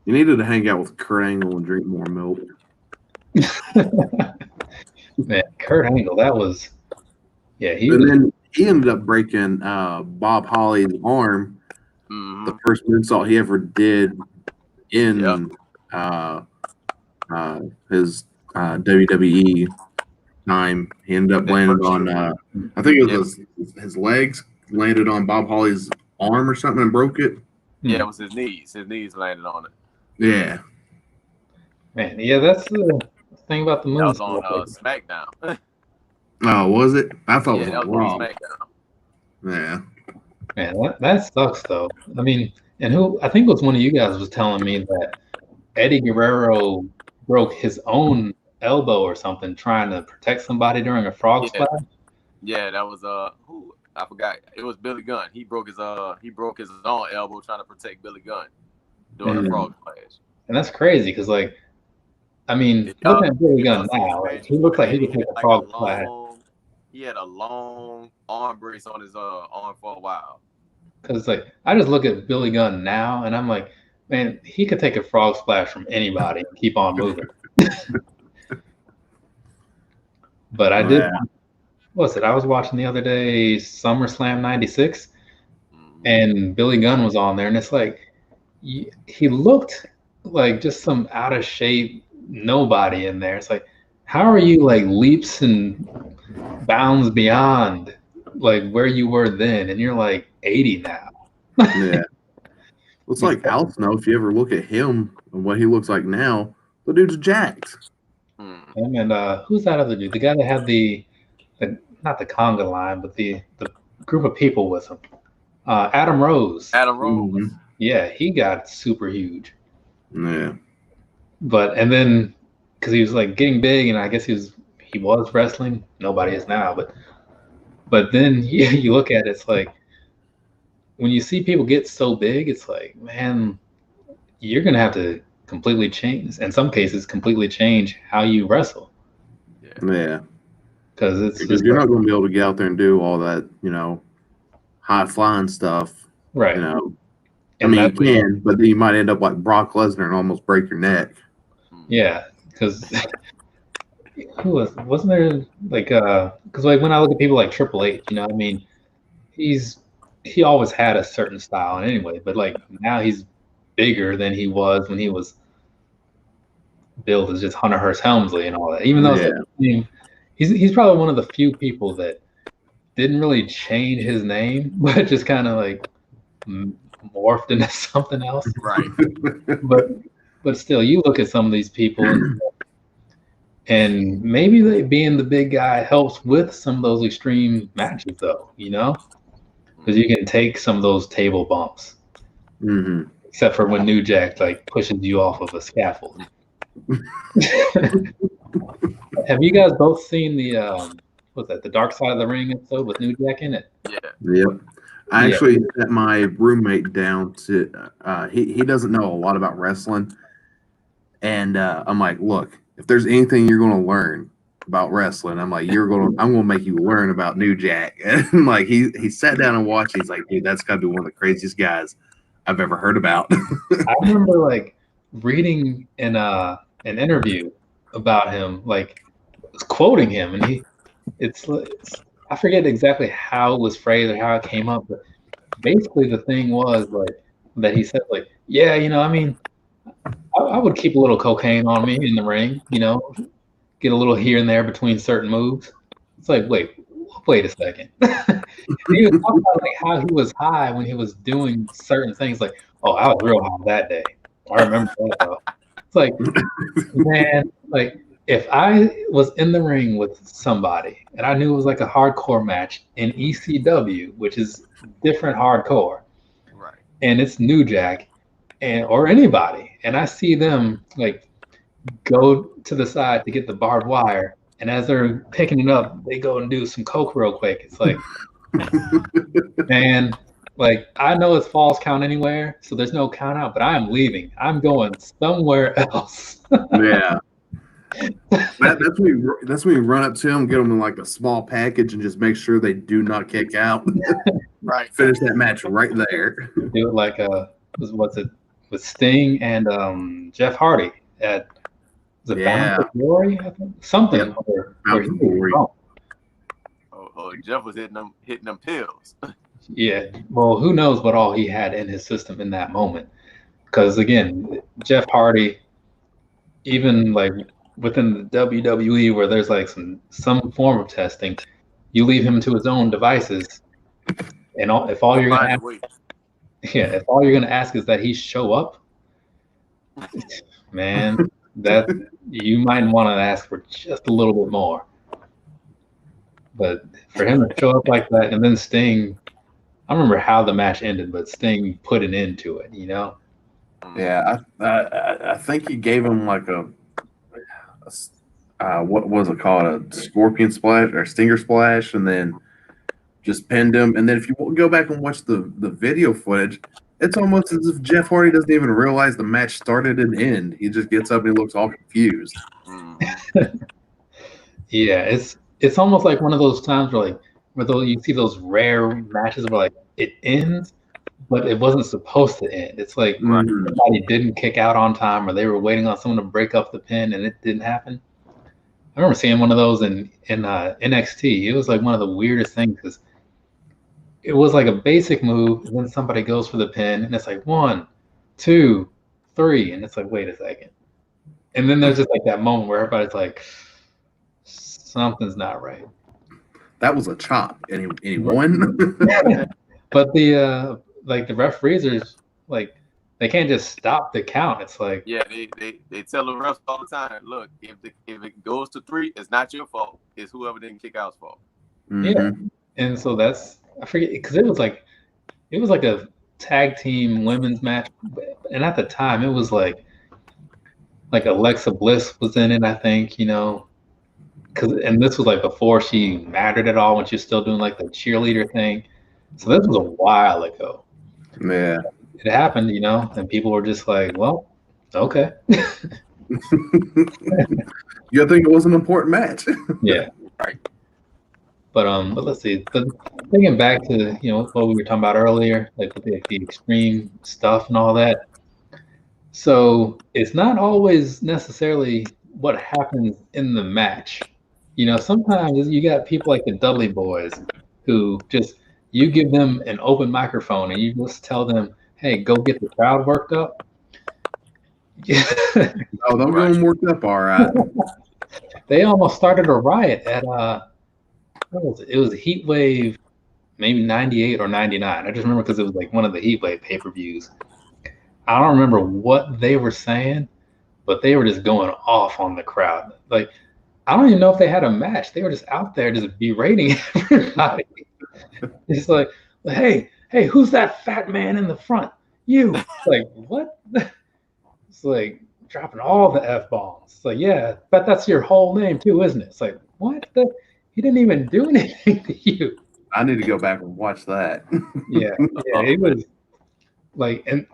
You needed to hang out with Kurt Angle and drink more milk. Man, Kurt Angle, that was, yeah. Then he ended up breaking Bob Holly's arm. The first moonsault he ever did in his WWE time. He ended up landing on, I think it was his legs, landed on Bob Holly's arm or something and broke it. Yeah, it was his knees. His knees landed on it. Yeah. Man, yeah, that's the thing about the moonsault. That was on SmackDown. Oh, was it? I thought it was on Raw. SmackDown. Yeah. Man, that sucks though. I mean, and I think it was one of you guys was telling me that Eddie Guerrero broke his own elbow or something trying to protect somebody during a frog splash. Yeah, that was who I forgot. It was Billy Gunn. He broke his own elbow trying to protect Billy Gunn during the frog splash. And that's crazy because, like, I mean, looking at Billy Gunn now, like, he looked like he could take a frog splash. He had a long arm brace on his arm for a while. Because, like, I just look at Billy Gunn now, and I'm like, man, he could take a frog splash from anybody and keep on moving. But I did. What was it? I was watching the other day SummerSlam '96, and Billy Gunn was on there, and it's like he looked like just some out of shape nobody in there. It's like, how are you like leaps and bounds beyond like where you were then, and you're like 80 now? Yeah. It's like Al Snow. If you ever look at him and what he looks like now, the dude's jacked. And who's that other dude? The guy that had the not the conga line, but the group of people with him. Adam Rose. Adam Rose. Mm-hmm. Yeah, he got super huge. Yeah. And then because he was like getting big, and I guess he was wrestling. Nobody is now, but then you look at it, it's like when you see people get so big, it's like, man, you're gonna have to completely change, in some cases, completely change how you wrestle. Yeah. Because you're not going to be able to get out there and do all that, high flying stuff. Right. I mean, you can, but then you might end up like Brock Lesnar and almost break your neck. Yeah, because wasn't there like because like when I look at people like Triple H, I mean, he always had a certain style anyway, but like now he's bigger than he was when he was billed as just Hunter Hearst Helmsley and all that. Even though he's probably one of the few people that didn't really change his name, but just kind of like morphed into something else. Right. but still, you look at some of these people, and maybe being the big guy helps with some of those extreme matches, though. Because you can take some of those table bumps. Mm-hmm. Except for when New Jack like pushes you off of a scaffold. Have you guys both seen the Dark Side of the Ring episode with New Jack in it? Yeah. Yep. I actually set my roommate down to he doesn't know a lot about wrestling, and I'm like, look, if there's anything you're going to learn, about wrestling. I'm like, I'm gonna make you learn about New Jack. And like he sat down and watched. He's like, dude, that's gotta be one of the craziest guys I've ever heard about. I remember like reading in an interview about him, like quoting him, and it's I forget exactly how it was phrased or how it came up, but basically the thing was like that he said like, yeah, I mean, I would keep a little cocaine on me in the ring, get a little here and there between certain moves. It's like, wait a second. He was talking about like how he was high when he was doing certain things. Like, oh, I was real high that day. I remember that though. It's like, man, like if I was in the ring with somebody and I knew it was like a hardcore match in ECW, which is different hardcore, right? And it's New Jack, or anybody, and I see them like go to the side to get the barbed wire, and as they're picking it up, they go and do some coke real quick. It's like, man, like I know it's falls count anywhere, so there's no count out, but I'm leaving. I'm going somewhere else. Yeah. That's when you run up to them, get them in like a small package, and just make sure they do not kick out. Right. Finish that match right there. Do it like what's it with Sting and Jeff Hardy at the Bound for Glory, I think? Something where he was wrong. Oh, Jeff was hitting them pills. Yeah, well, who knows what all he had in his system in that moment? Because again, Jeff Hardy, even like within the WWE, where there's like some form of testing, you leave him to his own devices, and if all you're gonna ask is that he show up, man, that you might want to ask for just a little bit more. But for him to show up like that, and then Sting, I don't remember how the match ended, but Sting put an end to it, Yeah, I think he gave him like a what was it called, a scorpion splash or stinger splash, and then just pinned him. And then if you go back and watch the video footage, it's almost as if Jeff Hardy doesn't even realize the match started and ended. He just gets up and he looks all confused. Yeah, it's almost like one of those times where you see those rare matches where like it ends, but it wasn't supposed to end. It's like somebody didn't kick out on time, or they were waiting on someone to break up the pin, and it didn't happen. I remember seeing one of those in NXT. It was like one of the weirdest things because it was like a basic move, and then somebody goes for the pin, and it's like 1, 2, 3, and it's like, wait a second. And then there's just like that moment where everybody's like, something's not right. That was a chop. Anyone? But the referees are like, they can't just stop the count. It's like, yeah, they tell the refs all the time, look, if it goes to 3, it's not your fault. It's whoever didn't kick out's fault. Yeah. And so I forget, because it was like a tag team women's match, and at the time it was like Alexa Bliss was in it, I think, and this was like before she mattered at all, when she was still doing like the cheerleader thing. So this was a while ago. Yeah. It happened, and people were just like, well, okay. You gotta think it was an important match. Yeah. Right. But let's see. Thinking back to what we were talking about earlier, like with the extreme stuff and all that. So it's not always necessarily what happens in the match. Sometimes you got people like the Dudley Boys who just, you give them an open microphone and you just tell them, hey, go get the crowd worked up. Oh, they'll get them worked up, all right. They almost started a riot at it was Heat Wave, maybe 98 or 99. I just remember because it was like one of the Heat Wave pay-per-views. I don't remember what they were saying, but they were just going off on the crowd. Like, I don't even know if they had a match. They were just out there just berating everybody. It's like, hey, who's that fat man in the front? You. It's like, what? It's like dropping all the F-bombs. It's like, yeah, but that's your whole name too, isn't it? It's like, what? He didn't even do anything to you. I need to go back and watch that. Yeah, it was like, and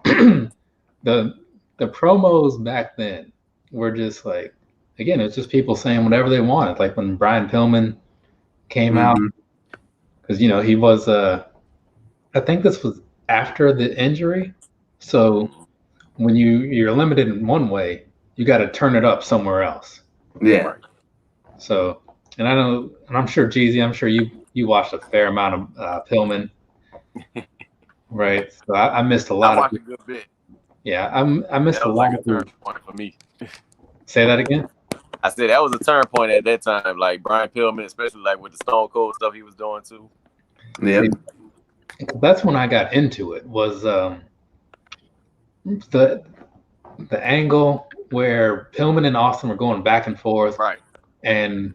the promos back then were just like, again, it's just people saying whatever they wanted. Like when Brian Pillman came out, because he was I think this was after the injury. So when you're limited in one way, you got to turn it up somewhere else. Yeah. So, and I'm sure Jezzy, I'm sure you watched a fair amount of Pillman, right? So I missed a lot. I watched a good bit. Yeah, I missed that a was lot like of a turn point for me. Say that again. I said that was a turn point at that time, like Brian Pillman, especially like with the Stone Cold stuff he was doing too. Yeah, that's when I got into it. Was the angle where Pillman and Austin were going back and forth, right? And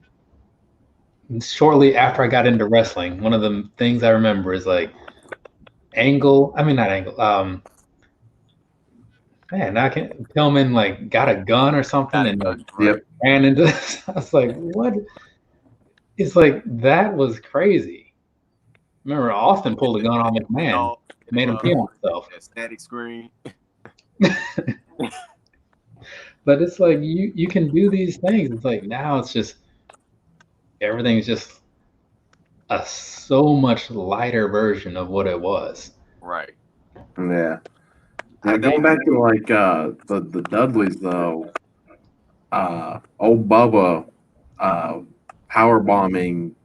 shortly after I got into wrestling, one of the things I remember is like Pillman like got a gun or something and ran into this. I was like, what? It's like, that was crazy. Remember, Austin pulled a gun on McMahon, made him pee on himself. Static screen. But it's like you can do these things. It's like now it's just everything's just a so much lighter version of what it was. Right. Yeah. Going back to like the Dudleys though, old Bubba power bombing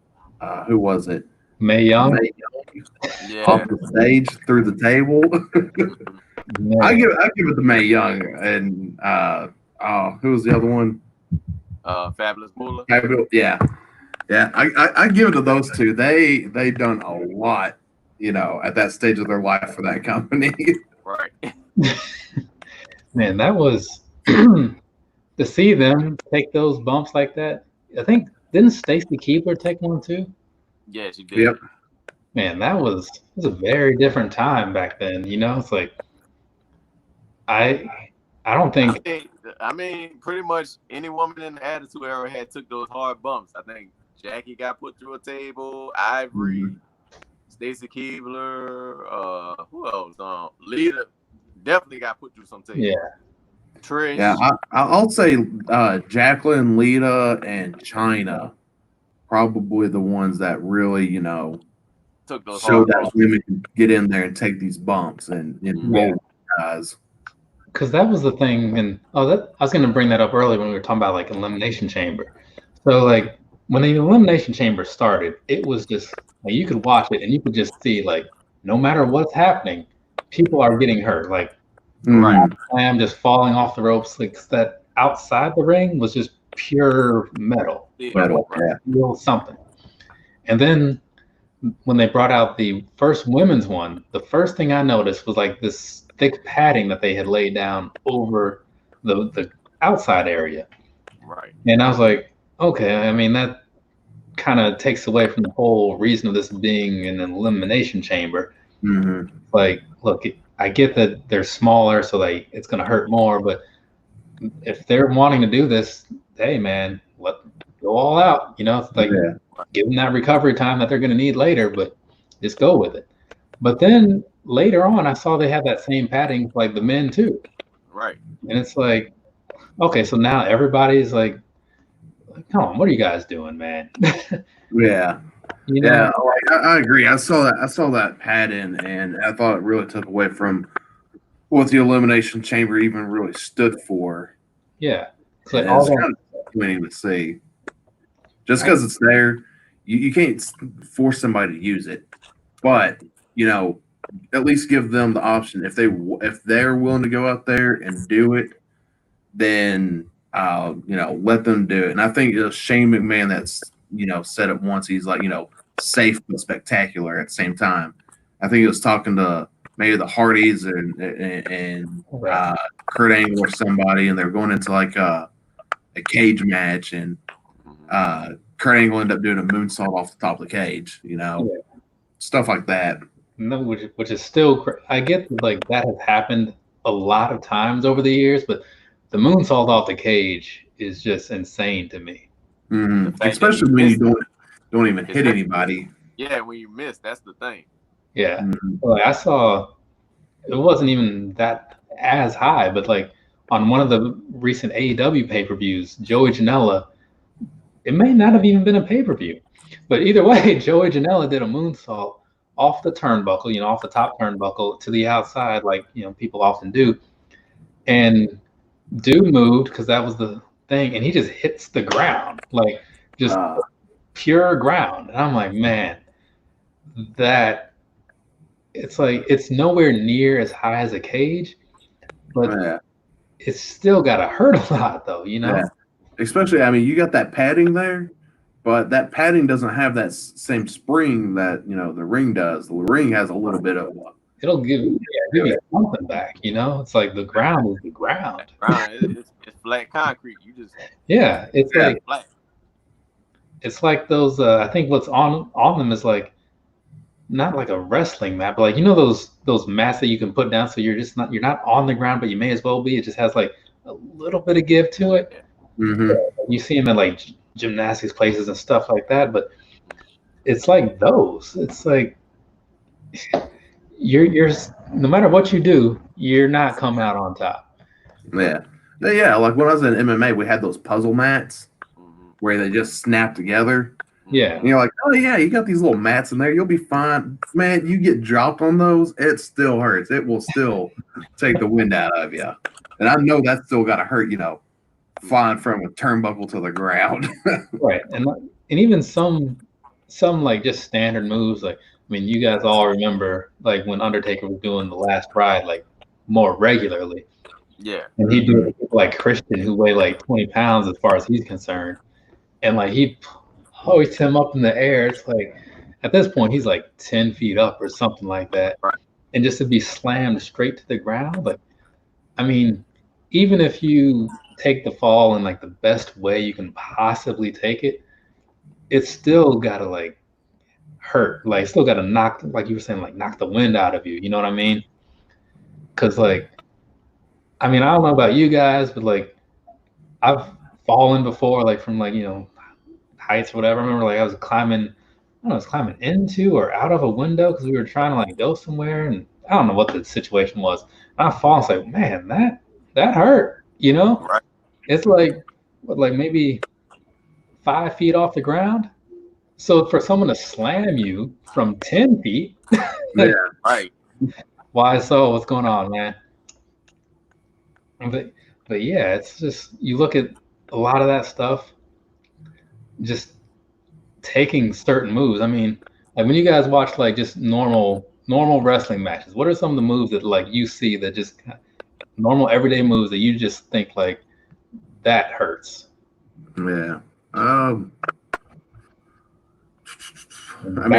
who was it? Mae Young. Off the stage through the table. I give it to Mae Young and who was the other one? Fabulous Moolah. Yeah. I give it to those two. They done a lot, at that stage of their life for that company. Right. Man, that was to see them take those bumps like that. I think didn't Stacy Keibler take one too? Yeah, she did. Yep. Man, it was a very different time back then. It's like I don't think. I mean, pretty much any woman in the Attitude Era had took those hard bumps. I think Jackie got put through a table. Ivory, Stacy Keibler, who else? Lita definitely got put through some tables. Yeah. Trish. Yeah, I'll say Jacqueline, Lita, and Chyna probably the ones that really, took those showed that women can get in there and take these bumps and roll guys. Because that was the thing, and I was going to bring that up earlier when we were talking about like Elimination Chamber. So like when the Elimination Chamber started, it was just like you could watch it and you could just see like no matter what's happening, people are getting hurt. Like I'm just falling off the ropes. Like that outside the ring was just pure metal, something. And then when they brought out the first women's one, the first thing I noticed was like this thick padding that they had laid down over the outside area. Right. And I was like, okay, I mean, that kind of takes away from the whole reason of this being an elimination chamber. Like, look, I get that they're smaller, so it's going to hurt more, but if they're wanting to do this, hey, man, go all out. It's like give them that recovery time that they're going to need later, but just go with it. But then later on, I saw they had that same padding like the men too. Right. And it's like, okay, so now everybody's like, come on, what are you guys doing, man? Yeah. I agree. I saw that padding, and I thought it really took away from what the Elimination Chamber even really stood for. Yeah. It's like all kind of disappointing to see. Just because it's there, you can't force somebody to use it. But, at least give them the option. If they're willing to go out there and do it, then let them do it. And I think it was Shane McMahon that's said it once. He's like, safe but spectacular at the same time. I think he was talking to maybe the Hardys and Kurt Angle or somebody, and they're going into like a cage match, and Kurt Angle ended up doing a moonsault off the top of the cage. Stuff like that. No, which is still, I get like that has happened a lot of times over the years, but the moonsault off the cage is just insane to me. Especially when you don't even hit anybody. Yeah, when you miss, that's the thing. Yeah, like I saw, it wasn't even that as high, but like on one of the recent AEW pay-per-views, Joey Janela, it may not have even been a pay-per-view, but either way, Joey Janela did a moonsault off the turnbuckle, off the top turnbuckle to the outside, like, people often do. And dude moved because that was the thing, and he just hits the ground, like just pure ground. And I'm like, man, that it's like it's nowhere near as high as a cage, but it's still gotta hurt a lot though, Yeah. Especially, I mean, you got that padding there, but that padding doesn't have that same spring that the ring does. The ring has a little bit of it'll give you something back, It's like the ground is the ground. It's flat concrete. You just it's like flat. It's like those. I think what's on them is like not like a wrestling mat, but like those mats that you can put down, so you're not on the ground, but you may as well be. It just has like a little bit of give to it. Mm-hmm. You see them in like gymnastics places and stuff like that, but it's like those. It's like you're no matter what you do, you're not coming out on top. Yeah. Like when I was in MMA, we had those puzzle mats where they just snap together. Yeah. And you're like, oh yeah, you got these little mats in there, you'll be fine. Man, you get dropped on those, it still hurts. It will still take the wind out of you. And I know that's still gotta hurt, flying from a turnbuckle to the ground. Right. And even some like just standard moves, like you guys all remember like when Undertaker was doing the Last Ride like more regularly. Yeah. And he'd do it with like Christian, who weighed like 20 pounds as far as he's concerned. And like he'd hoist him up in the air. It's like at this point he's like 10 feet up or something like that. Right. And just to be slammed straight to the ground, like even if you take the fall in like the best way you can possibly take it, it's still gotta like hurt. Like still gotta knock, like you were saying, like knock the wind out of you. You know what I mean? Because like I don't know about you guys, but like I've fallen before, like from like heights or whatever. I remember like I was climbing into or out of a window because we were trying to like go somewhere, and I don't know what the situation was. And I fall and say, man, that hurt. Right. It's like maybe 5 feet off the ground. So for someone to slam you from 10 feet, Yeah, right. Why so? What's going on, man? But yeah, it's just you look at a lot of that stuff, just taking certain moves. Like when you guys watch like just normal wrestling matches, what are some of the moves that like you see that just normal everyday moves that you just think like that hurts? Yeah.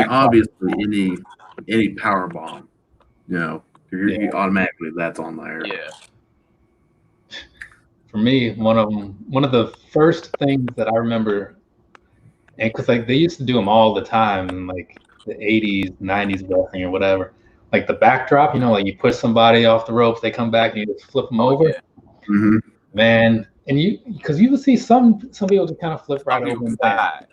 Obviously any power bomb, you automatically that's on there. Yeah. For me, one of the first things that I remember, and because like they used to do them all the time in like the 80s, 90s wrestling or whatever, like the backdrop, like you push somebody off the ropes, they come back and you just flip them over. Yeah. Mm-hmm. Man, and because you would see some people just kind of flip right over and back.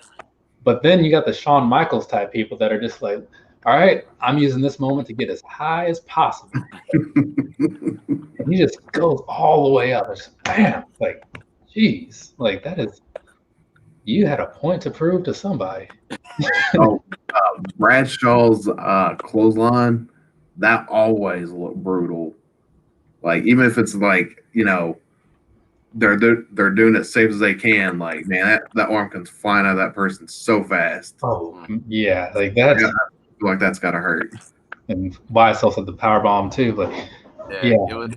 But then you got the Shawn Michaels type people that are just like, all right, I'm using this moment to get as high as possible. And he just goes all the way up. It's bam, like, geez, like that is, you had a point to prove to somebody. Bradshaw's clothesline, that always looked brutal. Like even if it's like they're doing it safe as they can. Like man, that arm comes flying out of that person so fast. Oh yeah, like that's I feel like that's gotta hurt. And YSL said the power bomb too, but yeah, it was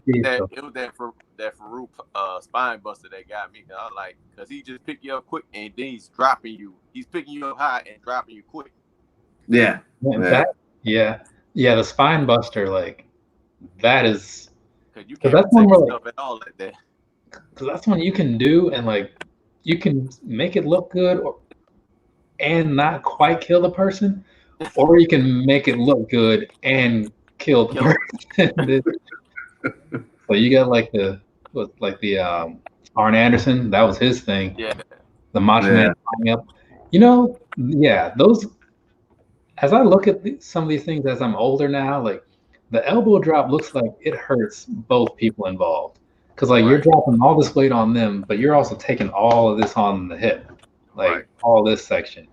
that Farouk spine buster that got me. I was like, because he just pick you up quick and then he's dropping you. He's picking you up high and dropping you quick. Yeah. The spine buster, like that is because you can't protect yourself at all like that. Because that's one you can do, and like you can make it look good and not quite kill the person, or you can make it look good and kill the person. So you got like the Arn Anderson, that was his thing. Yeah. The Macho Man climbing up. Those. As I look at some of these things as I'm older now, like the elbow drop looks like it hurts both people involved. because like you're dropping all this weight on them, but you're also taking all of this on the hip, like all this section.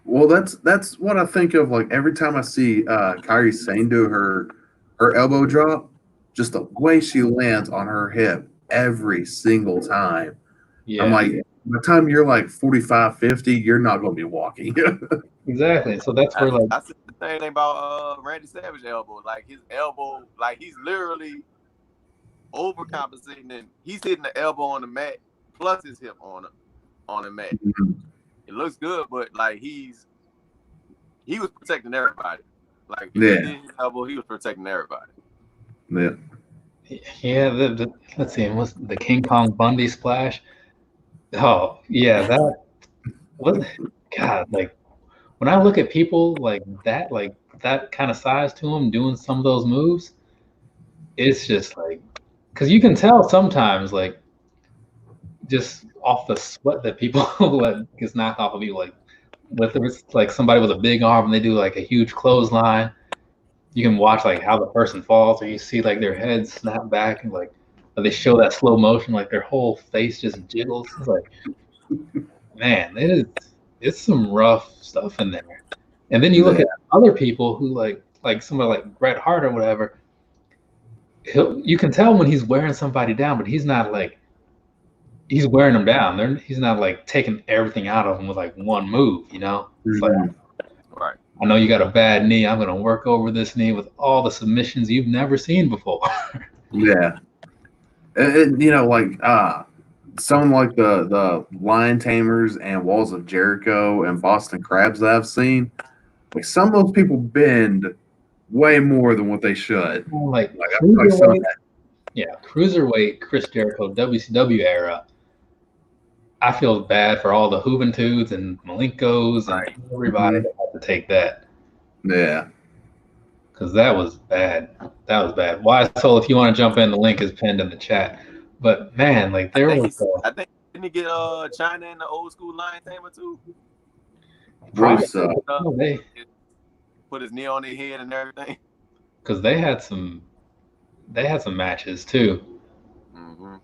Well, that's what I think of. Like every time I see Kairi Sane do her elbow drop, just the way she lands on her hip every single time. Yeah. I'm like, by the time you're like 45, 50, you're not going to be walking. Exactly. So that's where like I said the same thing about Randy Savage elbow. Like his elbow, like he's literally overcompensating, and he's hitting the elbow on the mat plus his hip on the mat. Mm-hmm. It looks good, but like he was protecting everybody. Like he did his elbow, he was protecting everybody. Yeah. Yeah. Let's see. What's the King Kong Bundy splash? Oh yeah, that was God. Like when I look at people like that kind of size to them doing some of those moves, it's just like, because you can tell sometimes like just off the sweat that people gets knocked off of you, like whether it's like somebody with a big arm and they do like a huge clothesline, you can watch like how the person falls, or you see like their head snap back and like they show that slow motion, like their whole face just jiggles. It's like, man, it's some rough stuff in there. And then you look at other people who like somebody like Bret Hart or whatever. You can tell when he's wearing somebody down, but he's not like he's wearing them down. He's not like taking everything out of them with like one move, you know? It's like, right. I know you got a bad knee. I'm gonna work over this knee with all the submissions you've never seen before. Yeah. And, you know, like some like the Lion Tamers and Walls of Jericho and Boston Crabs that I've seen, like some of those people bend way more than what they should. Like cruiserweight, cruiserweight Chris Jericho WCW era. I feel bad for all the Juventudes and Malenkos and everybody that had to take that. Yeah. Because that was bad. That was bad. Why Soul, if you want to jump in, the link is pinned in the chat. But man, like there was I think didn't he get China in the old school Lion Tamer too? Probably they put his knee on their head and everything. Because they had some matches too. Mm-hmm.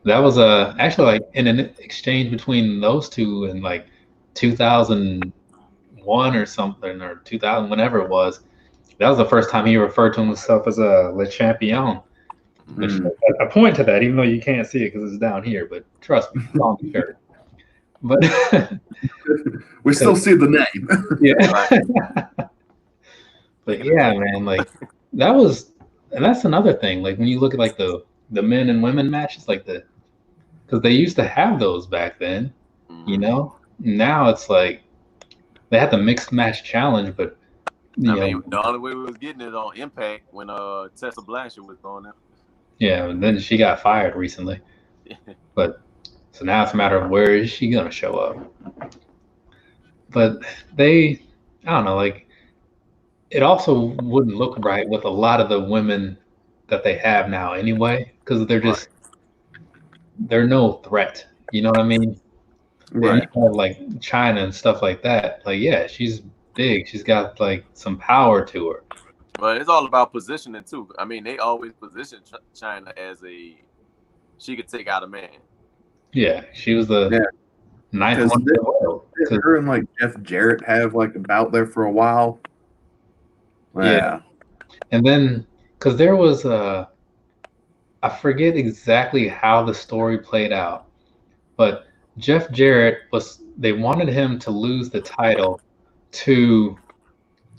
That was actually like in an exchange between those two in like 2001 or something, or 2000, whenever it was. That was the first time he referred to himself as a Le Champion. Which I point to that, even though you can't see it because it's down here. But trust me, it's on the shirt. But we still see the name. Yeah. But yeah, man, like that was, and that's another thing. Like when you look at like the men and women matches, like because they used to have those back then, you know. Now it's like they had the mixed match challenge, but I mean, the only way we was getting it on Impact when Tessa Blanchard was going there. Yeah, and then she got fired recently. But so now it's a matter of where is she gonna show up. But I don't know, like it also wouldn't look right with a lot of the women that they have now anyway, because they're no threat. You know what I mean? Right. You have like China and stuff like that. Like, yeah, she's big. She's got like some power to her. But it's all about positioning too. I mean, they always position China as she could take out a man. Yeah, she was the ninth one in the world. Her and like Jeff Jarrett have like a bout there for a while. Yeah. And then because there was I forget exactly how the story played out, but Jeff Jarrett they wanted him to lose the title to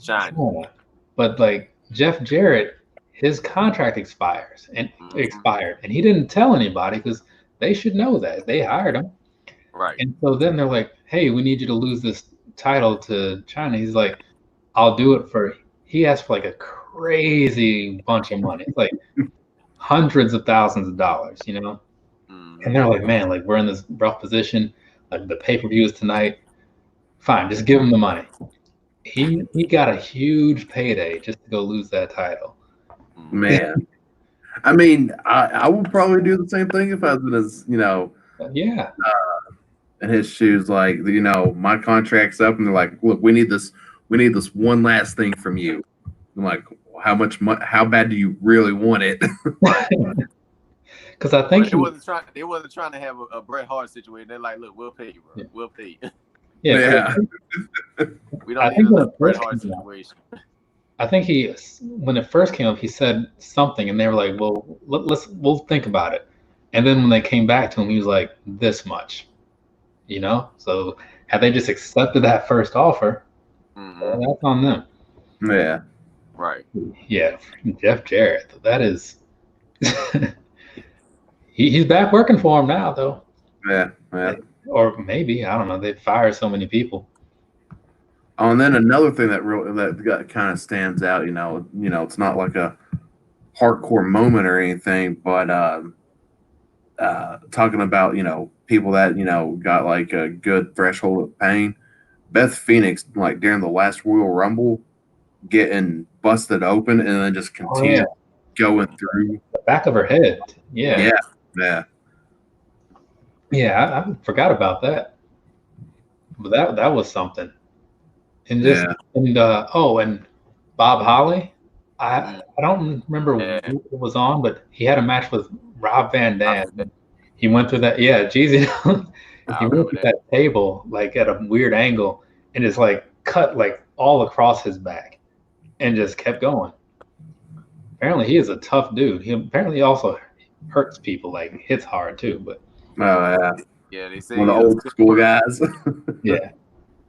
China. But like Jeff Jarrett, his contract expired, and he didn't tell anybody because they should know that. They hired him. Right. And so then they're like, hey, we need you to lose this title to China. He's like, I'll do it he asked for like a crazy bunch of money. It's like hundreds of thousands of dollars, you know? And they're like, man, like we're in this rough position. Like the pay-per-view is tonight. Fine, just give him the money. He got a huge payday just to go lose that title. Man. I mean, I would probably do the same thing if I was in his, in his shoes. Like, you know, my contract's up, and they're like, "Look, we need this one last thing from you." I'm like, how bad do you really want it? Because I think they wasn't trying to have a Bret Hart situation. They're like, look, we'll pay you, bro. Yeah. We'll pay you. Yeah. We don't need a Bret Hart situation. situation. I think when it first came up, he said something, and they were like, "Well, we'll think about it." And then when they came back to him, he was like, "This much," you know. So had they just accepted that first offer, well, that's on them. Yeah. Right. Yeah, Jeff Jarrett. That is, he's back working for him now, though. Yeah. Or maybe, I don't know. They fire so many people. Oh, and then another thing that kind of stands out, it's not like a hardcore moment or anything, but talking about, people that, got like a good threshold of pain. Beth Phoenix, like during the last Royal Rumble, getting busted open and then just continue going through the back of her head. Yeah. Yeah, I forgot about that. But that was something. And just and Bob Holly, I don't remember who it was on, but he had a match with Rob Van Dam. He went through that. Yeah, Jezzy. He went through that table like at a weird angle and just like cut like all across his back and just kept going. Apparently, he is a tough dude. He apparently also hurts people, like hits hard too. But they say one of the old school guys. Yeah,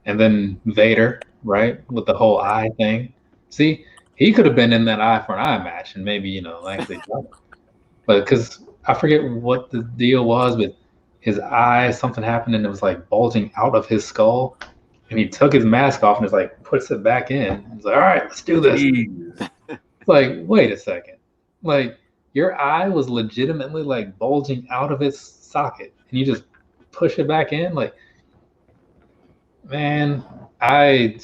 and then Vader, right, with the whole eye thing. See, he could have been in that eye for an eye match, and maybe actually done it. But because I forget what the deal was, but his eye, something happened, and it was like bulging out of his skull, and he took his mask off and just like puts it back in. He's like, "All right, let's do this." It's like, wait a second, like your eye was legitimately like bulging out of its socket, and you just push it back in, like. Man, wait,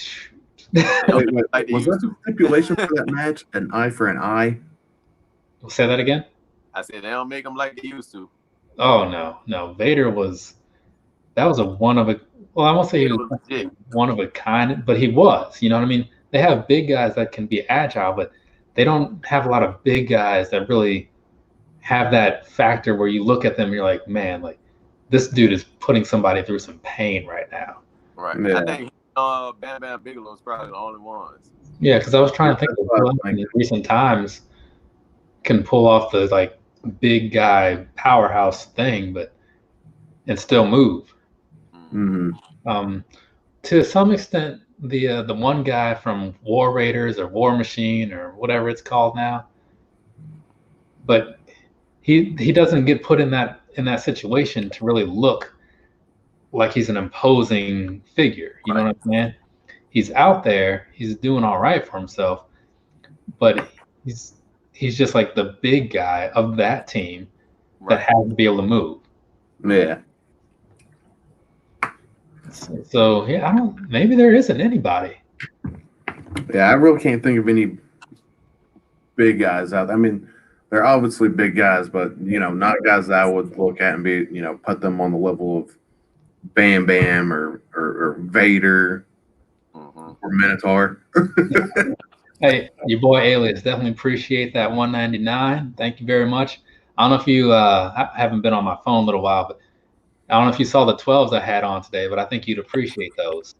was that the stipulation for that match? An eye for an eye? Say that again? I said they don't make them like they used to. Oh no. Vader that was a one of a. Well, I won't say he was one of a kind, but he was. You know what I mean? They have big guys that can be agile, but they don't have a lot of big guys that really have that factor where you look at them and you're like, man, like this dude is putting somebody through some pain right now. Right. Yeah. I think Bam Bam Bigelow is probably the only ones. Yeah, because I was trying to think of who in recent times can pull off the like big guy powerhouse thing, and still move. Mm-hmm. To some extent, the one guy from War Raiders or War Machine or whatever it's called now, but he doesn't get put in that situation to really look like he's an imposing figure. You know what I'm saying? He's out there, he's doing all right for himself, but he's just like the big guy of that team that has to be able to move. Yeah. So maybe there isn't anybody. Yeah, I really can't think of any big guys out there. I mean, they're obviously big guys, but not guys that I would look at and be, put them on the level of Bam Bam or Vader or Minotaur. Hey, your boy Alias, definitely appreciate that $1.99. Thank you very much. I don't know if you I haven't been on my phone a little while, but I don't know if you saw the 12s I had on today, but I think you'd appreciate those.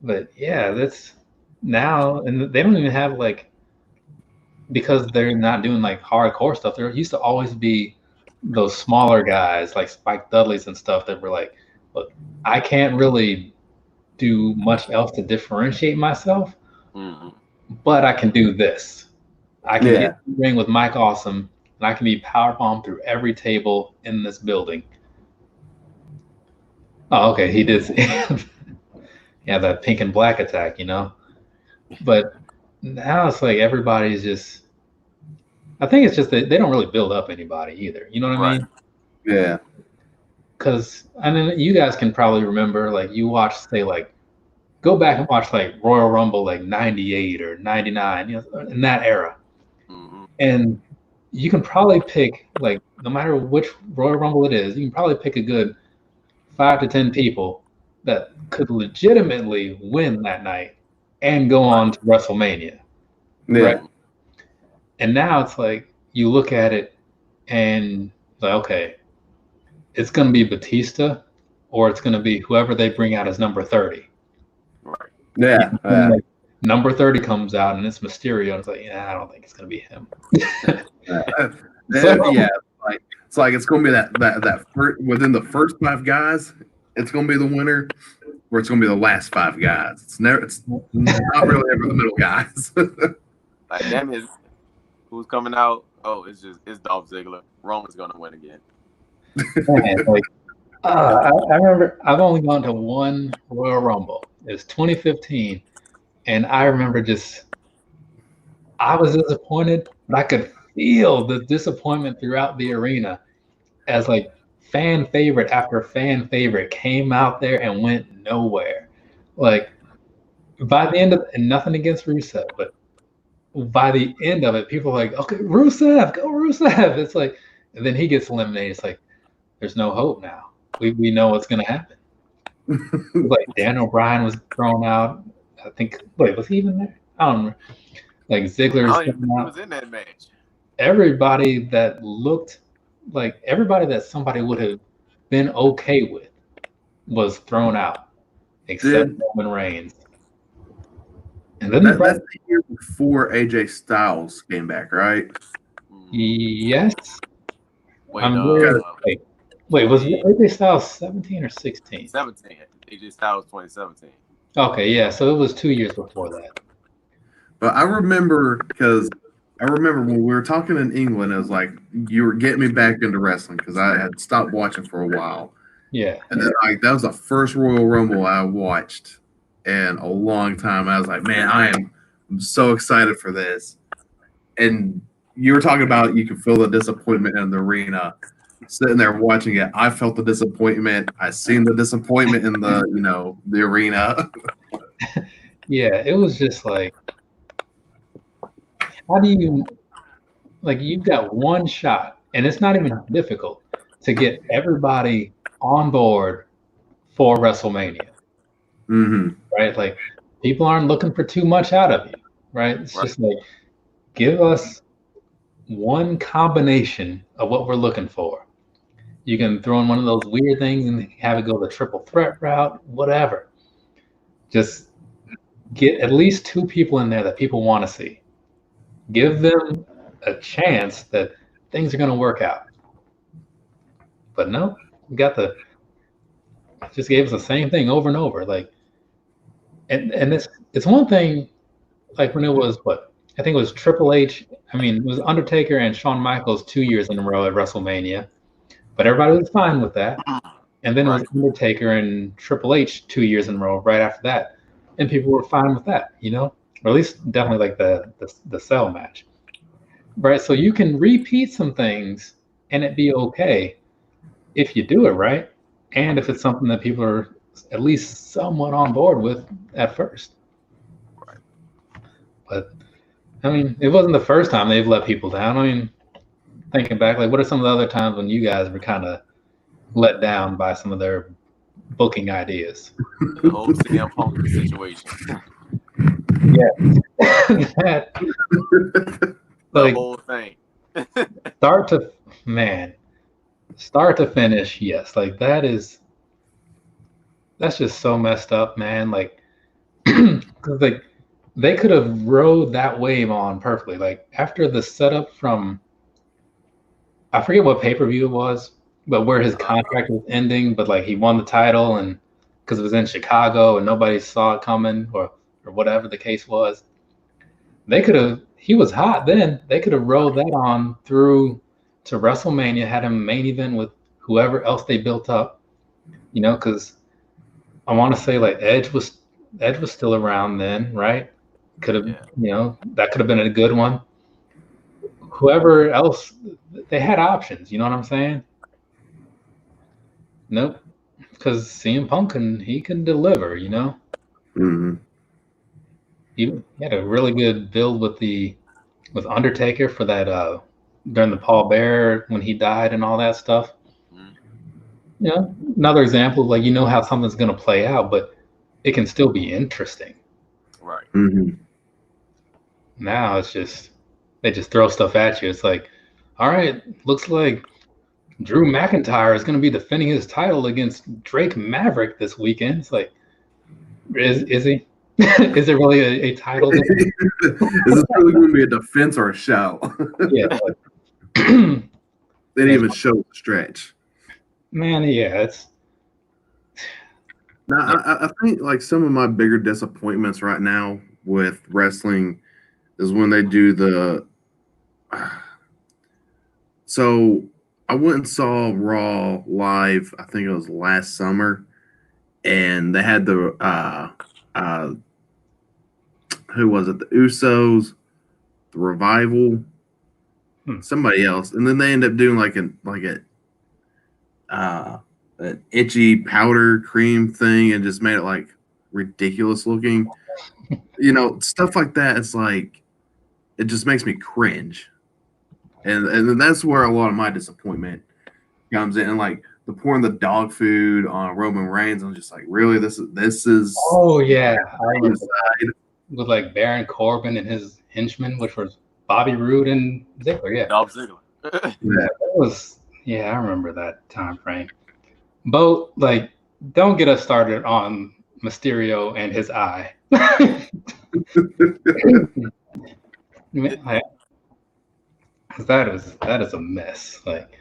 But yeah, that's now, and they don't even have like, because they're not doing like hardcore stuff. There used to always be those smaller guys like Spike Dudleys and stuff that were like, look, I can't really do much else to differentiate myself, but I can do this. I can get in the ring with Mike Awesome, and I can be powerbomb through every table in this building. Oh, okay, he did. Yeah, that pink and black attack, But now it's like everybody's just. I think it's just that they don't really build up anybody either. You know what I mean? Yeah. Because you guys can probably remember, like you watched, say, like go back and watch like Royal Rumble, like '98 or '99, in that era, and you can probably pick, like, no matter which Royal Rumble it is, you can probably pick a good 5 to 10 people that could legitimately win that night and go on to WrestleMania. Yeah. Right? And now it's like you look at it and like, okay, it's going to be Batista or it's going to be whoever they bring out as number 30. Right. Yeah. Like, number 30 comes out and it's Mysterio. And it's like, yeah, I don't think it's going to be him. It's like it's going to be that first, within the first 5 guys, it's going to be the winner, or it's going to be the last 5 guys. It's not really ever the middle guys. Like, damn it, who's coming out? Oh, it's Dolph Ziggler. Roman's going to win again. Man, like, I remember I've only gone to one Royal Rumble. It's 2015, and I remember I was disappointed, but I could feel the disappointment throughout the arena as like fan favorite after fan favorite came out there and went nowhere. Like by the end of, and nothing against Rusev, but by the end of it, people are like, okay, Rusev, go Rusev. It's like, and then he gets eliminated. It's like, there's no hope now. We know what's gonna happen. Like Dan O'Brien was thrown out. I think. Wait, was he even there? I don't remember. Like Ziggler's was in that match. Everybody that looked like everybody that somebody would have been okay with was thrown out, except Roman Reigns. And then that's the year before AJ Styles came back, right? Yes. Wait, was AJ Styles 17 or 16? 17. AJ Styles 2017. Okay, yeah. So it was 2 years before that. But I remember when we were talking in England, it was like you were getting me back into wrestling because I had stopped watching for a while. Yeah. And then that was the first Royal Rumble I watched in a long time. I was like, man, I'm so excited for this. And you were talking about you could feel the disappointment in the arena. Sitting there watching it, I felt the disappointment. I seen the disappointment in the the arena. Yeah, it was just like, how do you, like, you've got one shot, and it's not even difficult to get everybody on board for WrestleMania. Mm-hmm. Right? Like, people aren't looking for too much out of you, right? It's just like, give us one combination of what we're looking for. You can throw in one of those weird things and have it go the triple threat route, whatever. Just get at least 2 people in there that people want to see. Give them a chance that things are going to work out. But no, we got just gave us the same thing over and over. Like, and it's one thing, like when it was I think it was Triple H. I mean, it was Undertaker and Shawn Michaels 2 years in a row at WrestleMania, but everybody was fine with that. And then it was Undertaker and Triple H 2 years in a row right after that, and people were fine with that, or at least definitely like the Cell match, right? So you can repeat some things and it be okay if you do it right, and if it's something that people are at least somewhat on board with at first. Right. But I mean, it wasn't the first time they've let people down. I mean, thinking back, like, what are some of the other times when you guys were kind of let down by some of their booking ideas? The whole CM Punk situation. Yeah. The whole thing. Start to finish, yes. Like, that's just so messed up, man. Like, because like they could have rode that wave on perfectly. Like, after the setup from, I forget what pay-per-view it was, but where his contract was ending, but like he won the title, and because it was in Chicago and nobody saw it coming, or whatever the case was, he was hot then. They could have rolled that on through to WrestleMania, had him main event with whoever else they built up, because I want to say like Edge was still around then, right? Could have, that could have been a good one. Whoever else, they had options. You know what I'm saying? Nope, because CM Punk he can deliver. Mm-hmm. He had a really good build with Undertaker for that during the Paul Bearer when he died and all that stuff. Another example of like how something's going to play out, but it can still be interesting. Right. Mm-hmm. Now it's just they just throw stuff at you. It's like, all right, looks like Drew McIntyre is going to be defending his title against Drake Maverick this weekend. It's like, is he? Is there really a title? Is this really going to be a defense or a show? Yeah. They didn't even show the stretch. Man, yeah, it's. Now, I think like some of my bigger disappointments right now with wrestling is when they do the. So I went and saw Raw live. I think it was last summer, and they had the who was it? The Usos, the Revival, somebody else, and then they end up doing like an itchy powder cream thing and just made it like ridiculous looking. Stuff like that. It's like it just makes me cringe, and that's where a lot of my disappointment comes in. And like the pouring the dog food on Roman Reigns, I'm just like, really, this is. Oh yeah, with like Baron Corbin and his henchmen, which was Bobby Roode and Ziggler. Yeah, Dolph Ziggler. I remember that time frame. But like, don't get us started on Mysterio and his eye. That is a mess. Like,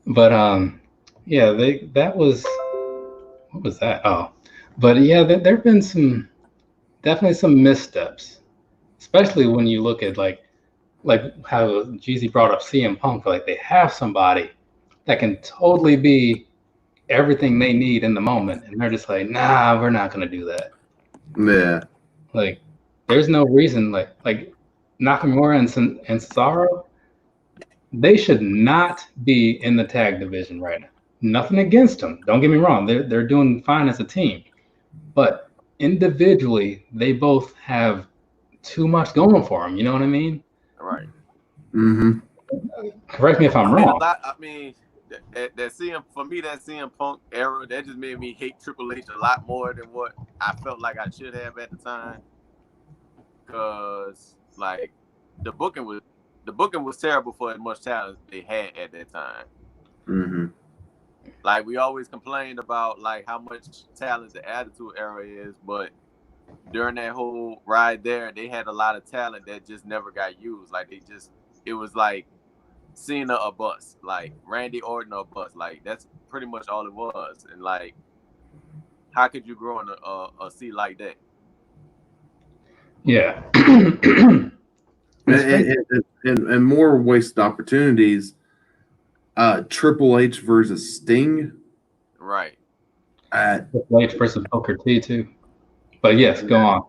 but yeah, that was what was that? Oh, but yeah, there've been definitely some missteps, especially when you look at like how Jeezy brought up CM Punk. Like they have somebody that can totally be everything they need in the moment, and they're just like, nah, we're not gonna do that. Yeah. Like, there's no reason. Like Nakamura and Cesaro, they should not be in the tag division right now. Nothing against them. Don't get me wrong. They're doing fine as a team, but individually, they both have too much going for them. You know what I mean? Right. Mm-hmm. Correct me if I'm wrong. That CM Punk era, that just made me hate Triple H a lot more than what I felt like I should have at the time. Because like the booking was terrible for as much talent they had at that time. Mm-hmm. Like we always complained about like how much talent the Attitude Era is, but during that whole ride there, they had a lot of talent that just never got used. Like it was like Cena a bust, like Randy Orton a bust. Like that's pretty much all it was. And like, how could you grow in a seat like that? Yeah. and more wasted opportunities. Triple H versus Sting. Right. Triple H versus Booker T too. But yes, go on.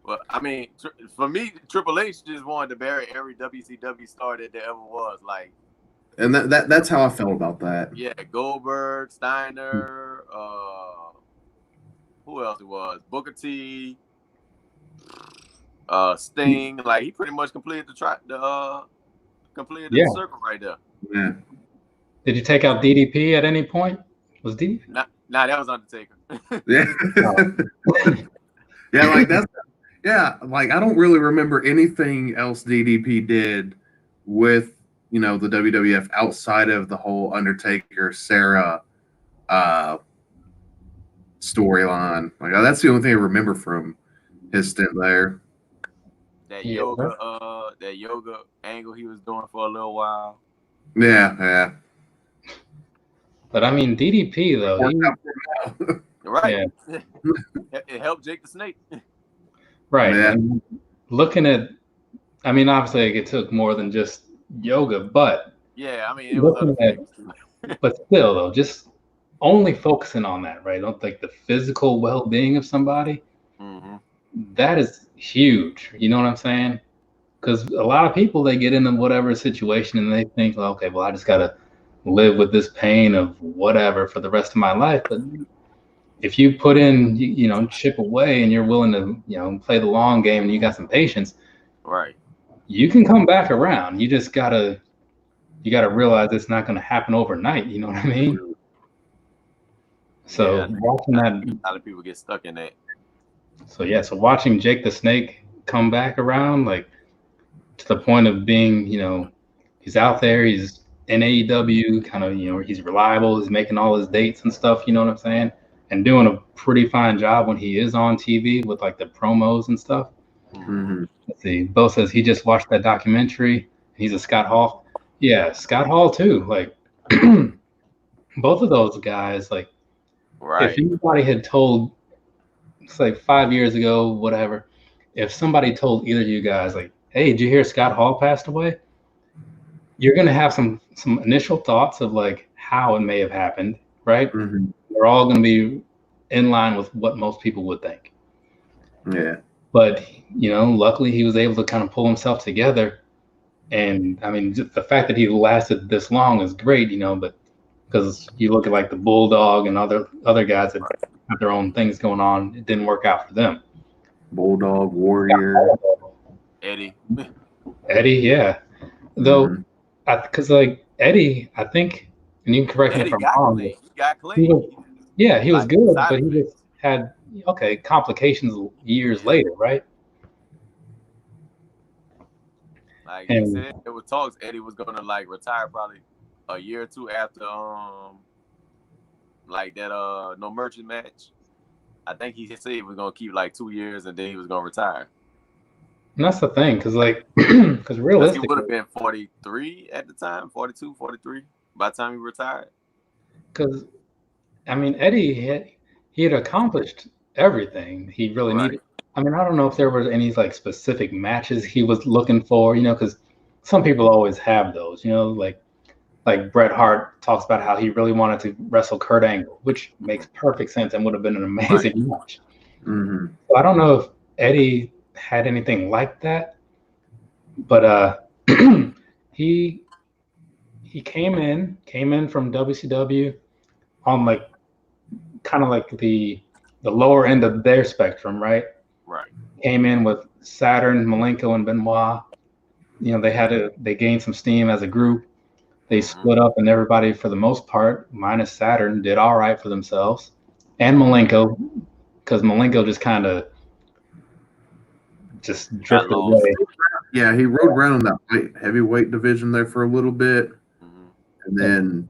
Well, I mean, for me, Triple H just wanted to bury every WCW star that there ever was. Like, and that's how I felt about that. Yeah, Goldberg, Steiner, who else it was? Booker T, Sting. Like he pretty much completed the circle right there. Yeah. Did you take out DDP at any point? Was DDP? Nah, that was Undertaker. Yeah. Yeah, like that's. Yeah, like I don't really remember anything else DDP did with the WWF outside of the whole Undertaker Sarah storyline. Like that's the only thing I remember from his stint there. That yoga angle he was doing for a little while. Yeah. But I mean DDP though. Right. Yeah. It helped Jake the Snake. Right. Yeah. And looking at, I mean, obviously it took more than just yoga, but yeah, I mean, it was but still though, just only focusing on that, right? Don't think the physical well-being of somebody. Mm-hmm. That is huge. You know what I'm saying? Because a lot of people, they get into whatever situation and they think, well, okay, well, I just got to live with this pain of whatever for the rest of my life. But if you put in, chip away and you're willing to, play the long game and you got some patience, right, you can come back around. You just gotta realize it's not going to happen overnight. You know what I mean? So watching that, a lot of people get stuck in that. So watching Jake the Snake come back around, like to the point of being, he's out there, he's in AEW, kind of, he's reliable, he's making all his dates and stuff, you know what I'm saying? And doing a pretty fine job when he is on TV with like the promos and stuff. Mm-hmm. Let's see. Bo says he just watched that documentary. He's a Scott Hall. Yeah, Scott Hall too. Like both of those guys, like if anybody had told, it's like 5 years ago, whatever, if somebody told either of you guys, like, hey, did you hear Scott Hall passed away? You're gonna have some initial thoughts of like how it may have happened, right? Mm-hmm. We're all gonna be in line with what most people would think. Yeah. But luckily he was able to kind of pull himself together. And I mean, just the fact that he lasted this long is great, but because you look at like the Bulldog and other guys that have their own things going on, it didn't work out for them. Bulldog, Warrior, Eddie, yeah. Though, because like Eddie, I think, and you can correct me if I'm wrong. He got clean. He was good, but he just had complications years later, right? Like he said, there was talks Eddie was gonna like retire probably a year or two after like that no merchant match. I think he said he was gonna keep like 2 years and then he was gonna retire. And that's the thing, because realistically, he would have been 43 at the time, 42, 43 by the time he retired. Because I mean, Eddie he had accomplished everything he really needed. I mean, I don't know if there were any like specific matches he was looking for, because some people always have those, like Bret Hart talks about how he really wanted to wrestle Kurt Angle, which makes perfect sense and would have been an amazing match. Mm-hmm. So I don't know if Eddie had anything like that, but he came in from WCW on like kind of like the lower end of their spectrum, right? Right. Came in with Saturn, Malenko, and Benoit. They gained some steam as a group. They split up, and everybody, for the most part, minus Saturn, did all right for themselves. And Malenko, because Malenko just kind of drifted away. Yeah, he rode around in that heavyweight division there for a little bit, and then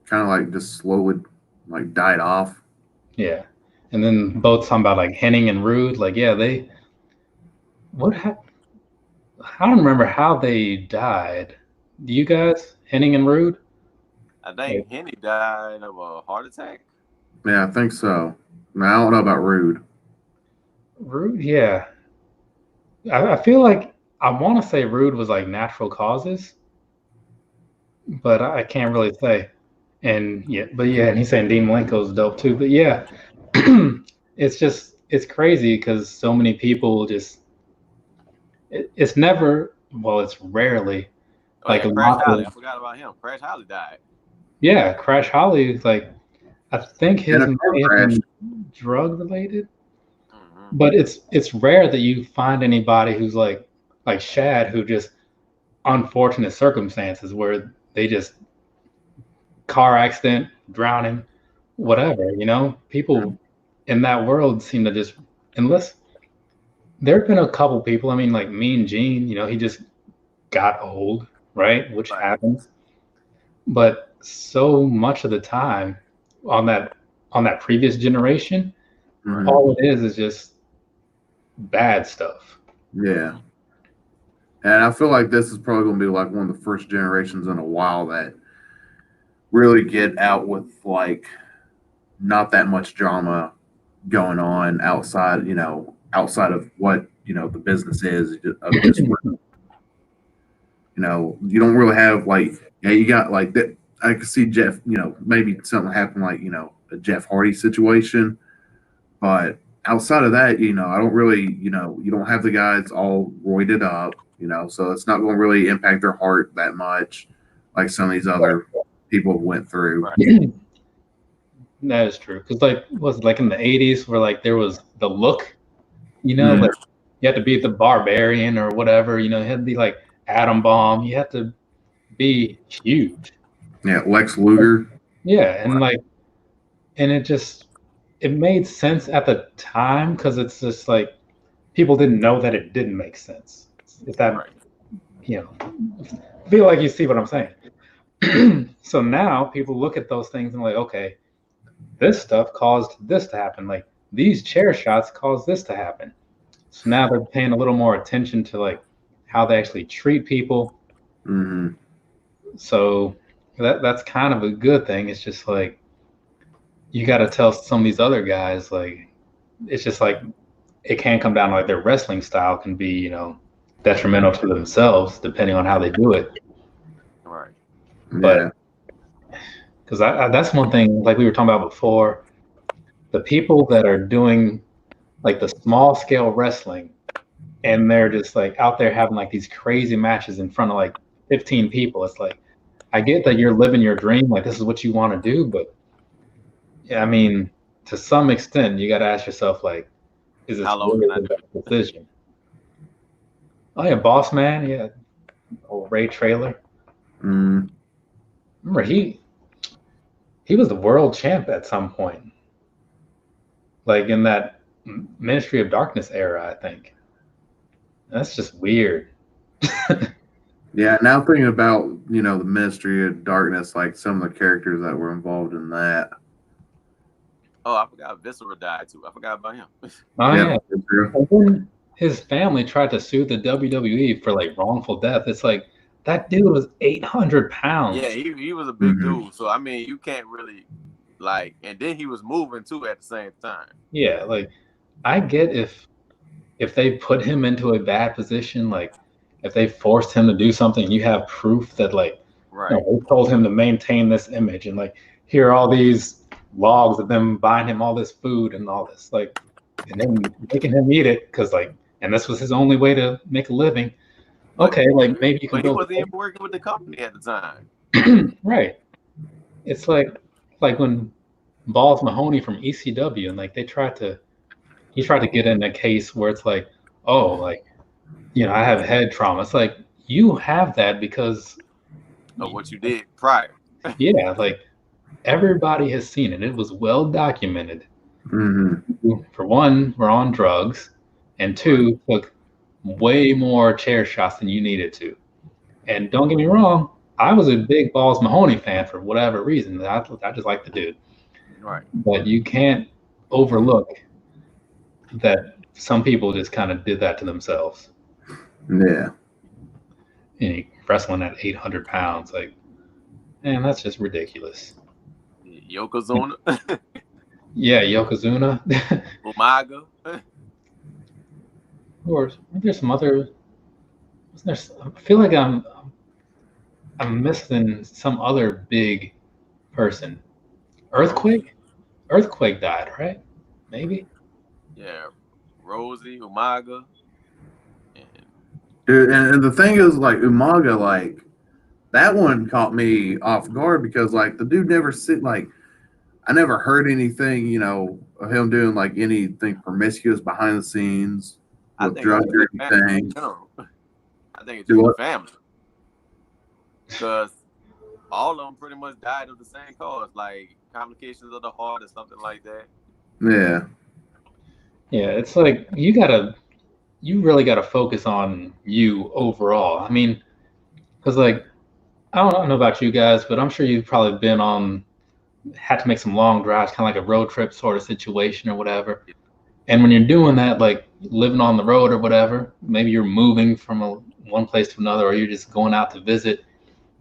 kind of like just slowly like died off. Yeah. And then both talking about like Hennig and Rude, like I don't remember how they died. Do you guys, Hennig and Rude? I think Hennig died of a heart attack. Yeah, I think so. I don't know about Rude. Rude, yeah. I feel like I want to say Rude was like natural causes, but I can't really say. And and he's saying Dean Malenko's dope too. But yeah. It's crazy because so many people it's rarely like Crash Holly. I forgot about him. Crash Holly died. Yeah, Crash Holly, like I think his may have been drug related, but it's rare that you find anybody who's like Shad, who just unfortunate circumstances where they just car accident, drowning, whatever, people in that world seem to just, unless there have been a couple people, I mean, like Mean Gene, he just got old, right? Which happens. But so much of the time on that previous generation, all it is just bad stuff. Yeah. And I feel like this is probably going to be like one of the first generations in a while that really get out with like not that much drama going on outside of what the business is of just you don't really have like you got like that. I could see Jeff, maybe something happen like a Jeff Hardy situation, but outside of that, I don't really you don't have the guys all roided up, so it's not going to really impact their heart that much like some of these other people went through. Right. That is true. Because was it like in the 80s where like there was the look, like you had to be the Barbarian or whatever, you had to be like Atom Bomb. You had to be huge. Yeah, Lex Luger. Yeah, and it made sense at the time because it's just like people didn't know that it didn't make sense. If that you know, feel like you see what I'm saying. So now people look at those things and like, okay, this stuff caused this to happen. Like these chair shots caused this to happen. So now they're paying a little more attention to like how they actually treat people. Mm-hmm. So that's kind of a good thing. It's just like you got to tell some of these other guys like it's just like it can come down to like their wrestling style can be, you know, detrimental to themselves depending on how they do it. Right. But because that's one thing, like we were talking about before, the people that are doing like the small scale wrestling and they're just like out there having like these crazy matches in front of like 15 people. It's like, I get that you're living your dream, like this is what you want to do, but yeah, I mean, to some extent, you got to ask yourself, like, is this really the best decision? Oh yeah, Boss Man, yeah, old Ray Trailer. Mm. Remember he was the world champ at some point, like in that Ministry of Darkness era, I think. That's just weird. Yeah, now thinking about, you know, the Ministry of Darkness, like some of the characters that were involved in that. Oh, I forgot Viscera died too. I forgot about him. Oh Yeah, yeah. And then his family tried to sue the WWE for like wrongful death. It's like that dude was 800 pounds. Yeah, he was a big dude. So I mean, you can't really like, and then he was moving too at the same time. Yeah, like I get if they put him into a bad position, like if they forced him to do something, you have proof that like right. You know, they told him to maintain this image and like here are all these logs of them buying him all this food and all this, like, and then making him eat it because like, and this was his only way to make a living. Okay, like maybe you can. But he wasn't even working with the company at the time. Right. It's like when Balls Mahoney from ECW and like he tried to get in a case where it's like, oh, like, you know, I have head trauma. It's like you have that because of what you did prior. Yeah, like everybody has seen it. It was well documented. Mm-hmm. For one, we're on drugs, and two, took way more chair shots than you needed to. And don't get me wrong, I was a big Balls Mahoney fan for whatever reason. I just like the dude. Right. But you can't overlook that some people just kind of did that to themselves. Yeah. And he wrestling at 800 pounds, like, man, that's just ridiculous. Yokozuna. Yeah, Yokozuna. Umaga. Or there's some other. I feel like I'm missing some other big person. Earthquake died, right? Maybe. Yeah, Rosie, Umaga. Dude, and the thing is, like, Umaga, like, that one caught me off guard because, like, the dude never I never heard anything, you know, of him doing, like, anything promiscuous behind the scenes with drugs or anything. I think it's just family. Because all of them pretty much died of the same cause, like complications of the heart or something like that. Yeah. Yeah, it's like you really got to focus on you overall. I mean, because like, I don't know about you guys, but I'm sure you've probably had to make some long drives, kind of like a road trip sort of situation or whatever. And when you're doing that, like living on the road or whatever, maybe you're moving from one place to another, or you're just going out to visit,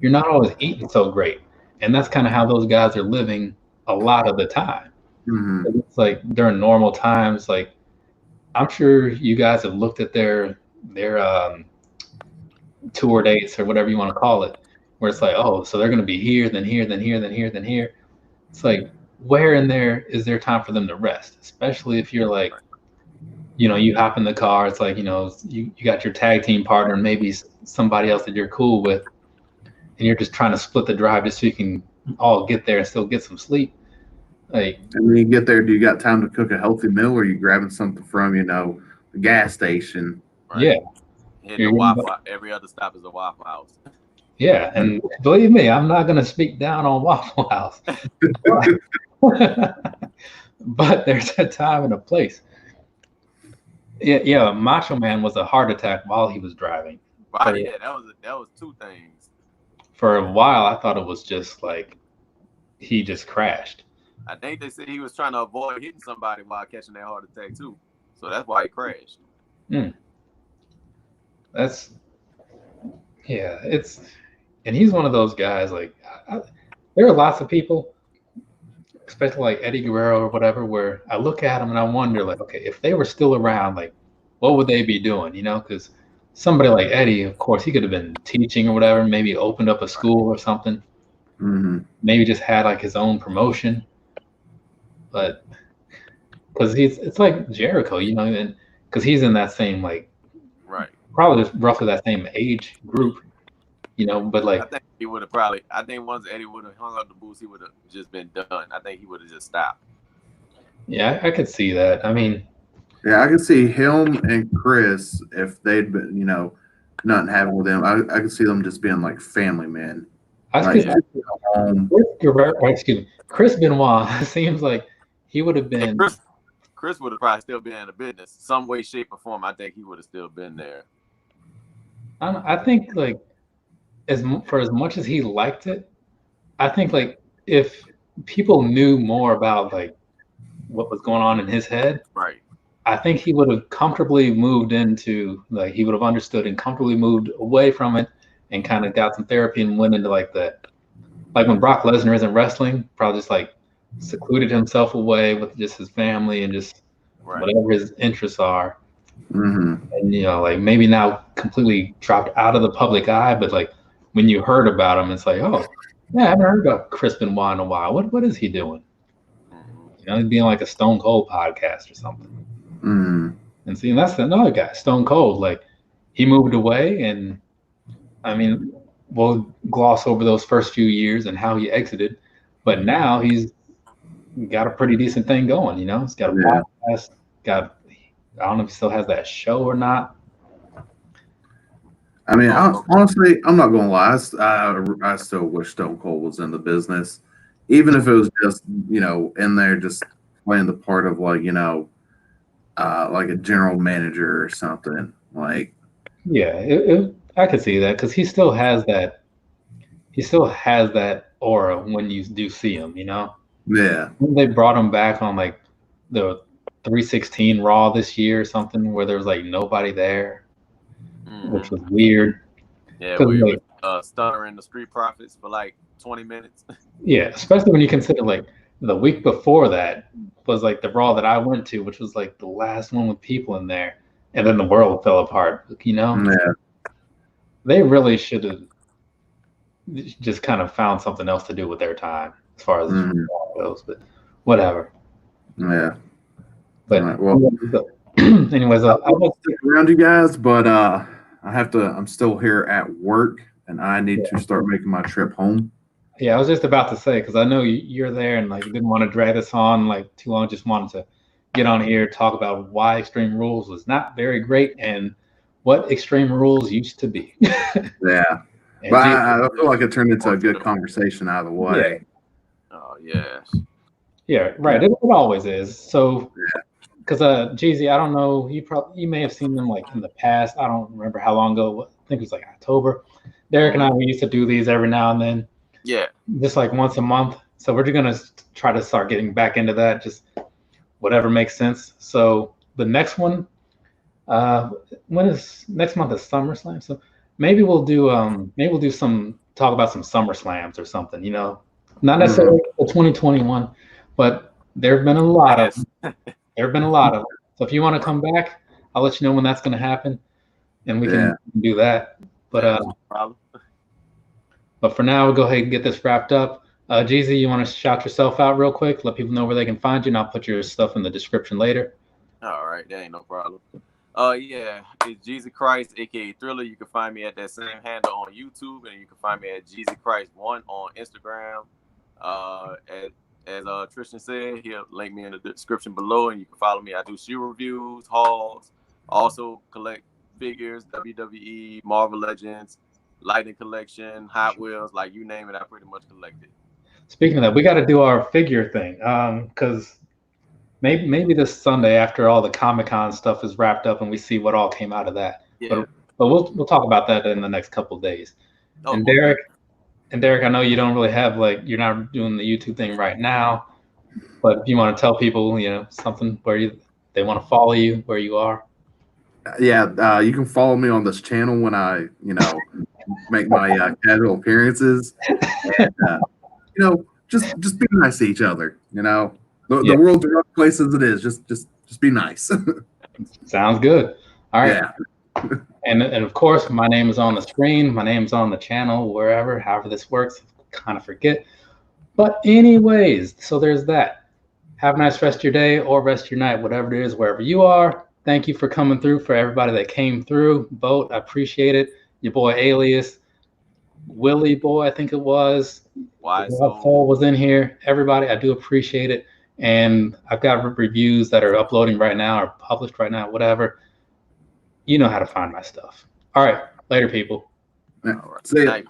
you're not always eating so great. And that's kind of how those guys are living a lot of the time. Mm-hmm. It's like during normal times, like I'm sure you guys have looked at their tour dates or whatever you want to call it, where it's like, oh, so they're going to be here, then here, then here, then here, then here. It's like, where in there is there time for them to rest? Especially if you're like, you know, you hop in the car, it's like, you know, you got your tag team partner and maybe somebody else that you're cool with, and you're just trying to split the drive just so you can all get there and still get some sleep. Like, and when you get there, do you got time to cook a healthy meal, or are you grabbing something from, you know, the gas station? Right? Yeah. Every other stop is a Waffle House. Yeah, and believe me, I'm not going to speak down on Waffle House. But there's a time and a place. Yeah, Macho Man was a heart attack while he was driving. Right, yeah, that was two things. For a while, I thought it was just like he just crashed. I think they said he was trying to avoid hitting somebody while catching that heart attack too. So that's why he crashed. That's and he's one of those guys. Like, there are lots of people, especially like Eddie Guerrero or whatever, where I look at him and I wonder, like, okay, if they were still around, like, what would they be doing? You know, because somebody like Eddie, of course, he could have been teaching or whatever, maybe opened up a school or something. Maybe just had like his own promotion. But because it's like Jericho, you know, and because he's in that same, like, probably just roughly that same age group, you know. But like, I think he would have I think once Eddie would have hung up the boots, he would have just been done. I think he would have just stopped. Yeah, I could see that. I mean, yeah, I could see him and Chris, if they'd been, you know, nothing happened with them, I could see them just being like family men. Chris Benoit seems like he would have been. Chris would have probably still been in the business, some way, shape, or form. I think he would have still been there. I think, like, for as much as he liked it, I think, like, if people knew more about, like, what was going on in his head, right, I think he would have comfortably moved into, like, he would have understood and comfortably moved away from it and kind of got some therapy and went into, like, like when Brock Lesnar isn't wrestling, probably just like secluded himself away with just his family and just whatever his interests are. And, you know, like, maybe now completely dropped out of the public eye, but like when you heard about him, it's like, oh yeah, I haven't heard about Chris Benoit in a while. What is he doing? You know, he's being like a Stone Cold podcast or something. And see, and that's another guy, Stone Cold. Like, he moved away, and I mean, we'll gloss over those first few years and how he exited, but now he's got a pretty decent thing going. You know, he's got a podcast. I don't know if he still has that show or not. I mean, honestly, I'm not gonna lie. I still wish Stone Cold was in the business, even if it was just, you know, in there just playing the part of, like, you know, like a general manager or something. Like, yeah, I could see that because he still has that. He still has that aura when you do see him. You know. Yeah. They brought him back on like the 316 Raw this year or something, where there was like nobody there, which was weird. Yeah, we were stuttering the Street Profits for like 20 minutes. Yeah, especially when you consider, like, the week before that was like the Raw that I went to, which was like the last one with people in there, and then the world fell apart. You know, they really should have just kind of found something else to do with their time as far as goes, but whatever. Yeah. But well, anyways, I'll stick around, you guys, but I'm still here at work, and I need to start making my trip home. Yeah, I was just about to say, because I know you're there and like you didn't want to drag this on like too long, just wanted to get on here, talk about why Extreme Rules was not very great and what Extreme Rules used to be. Yeah. But I feel like it turned into a good conversation out of the way. Yeah. Oh, yes. Yeah, right. It always is. So, because Jezzy, I don't know, you may have seen them like in the past. I don't remember how long ago. I think it was like October. Derek and I, we used to do these every now and then. Yeah. Just like once a month. So we're just going to try to start getting back into that, just whatever makes sense. So the next one, next month is SummerSlam. So maybe we'll do talk about some SummerSlams or something, you know, not necessarily the 2021, but there have been a lot of them. So if you want to come back, I'll let you know when that's going to happen, and we can do that. But but for now, we'll go ahead and get this wrapped up. Jezzy, you want to shout yourself out real quick? Let people know where they can find you, and I'll put your stuff in the description later. All right, that ain't no problem. Yeah, it's Jezzy Christ, aka Thriller. You can find me at that same handle on YouTube, and you can find me at Jezzy Christ 1 on Instagram. As Tristan said, he'll link me in the description below, and you can follow me. I do shoe reviews, hauls, also collect figures, WWE, Marvel Legends, Lightning Collection, Hot Wheels, like you name it, I pretty much collect it. Speaking of that, we got to do our figure thing, because maybe this Sunday, after all the Comic-Con stuff is wrapped up and we see what all came out of that. Yeah. But But we'll talk about that in the next couple of days. Oh, And okay. Derek, I know you don't really have you're not doing the YouTube thing right now, but if you want to tell people, something where they want to follow you, where you are. Yeah, you can follow me on this channel when I, make my casual appearances. And, just be nice to each other. The world's a rough place as it is. Just be nice. Sounds good. All right. Yeah. And of course, my name is on the screen. My name's on the channel, wherever, however this works. Kind of forget. But anyways, so there's that. Have a nice rest of your day or rest of your night, whatever it is, wherever you are. Thank you for coming through, for everybody that came through. Vote, I appreciate it. Your boy Alias, Willie Boy, I think it was. Paul was in here. Everybody, I do appreciate it. And I've got reviews that are uploading right now or published right now, whatever. You know how to find my stuff. All right. Later, people. All right. See ya.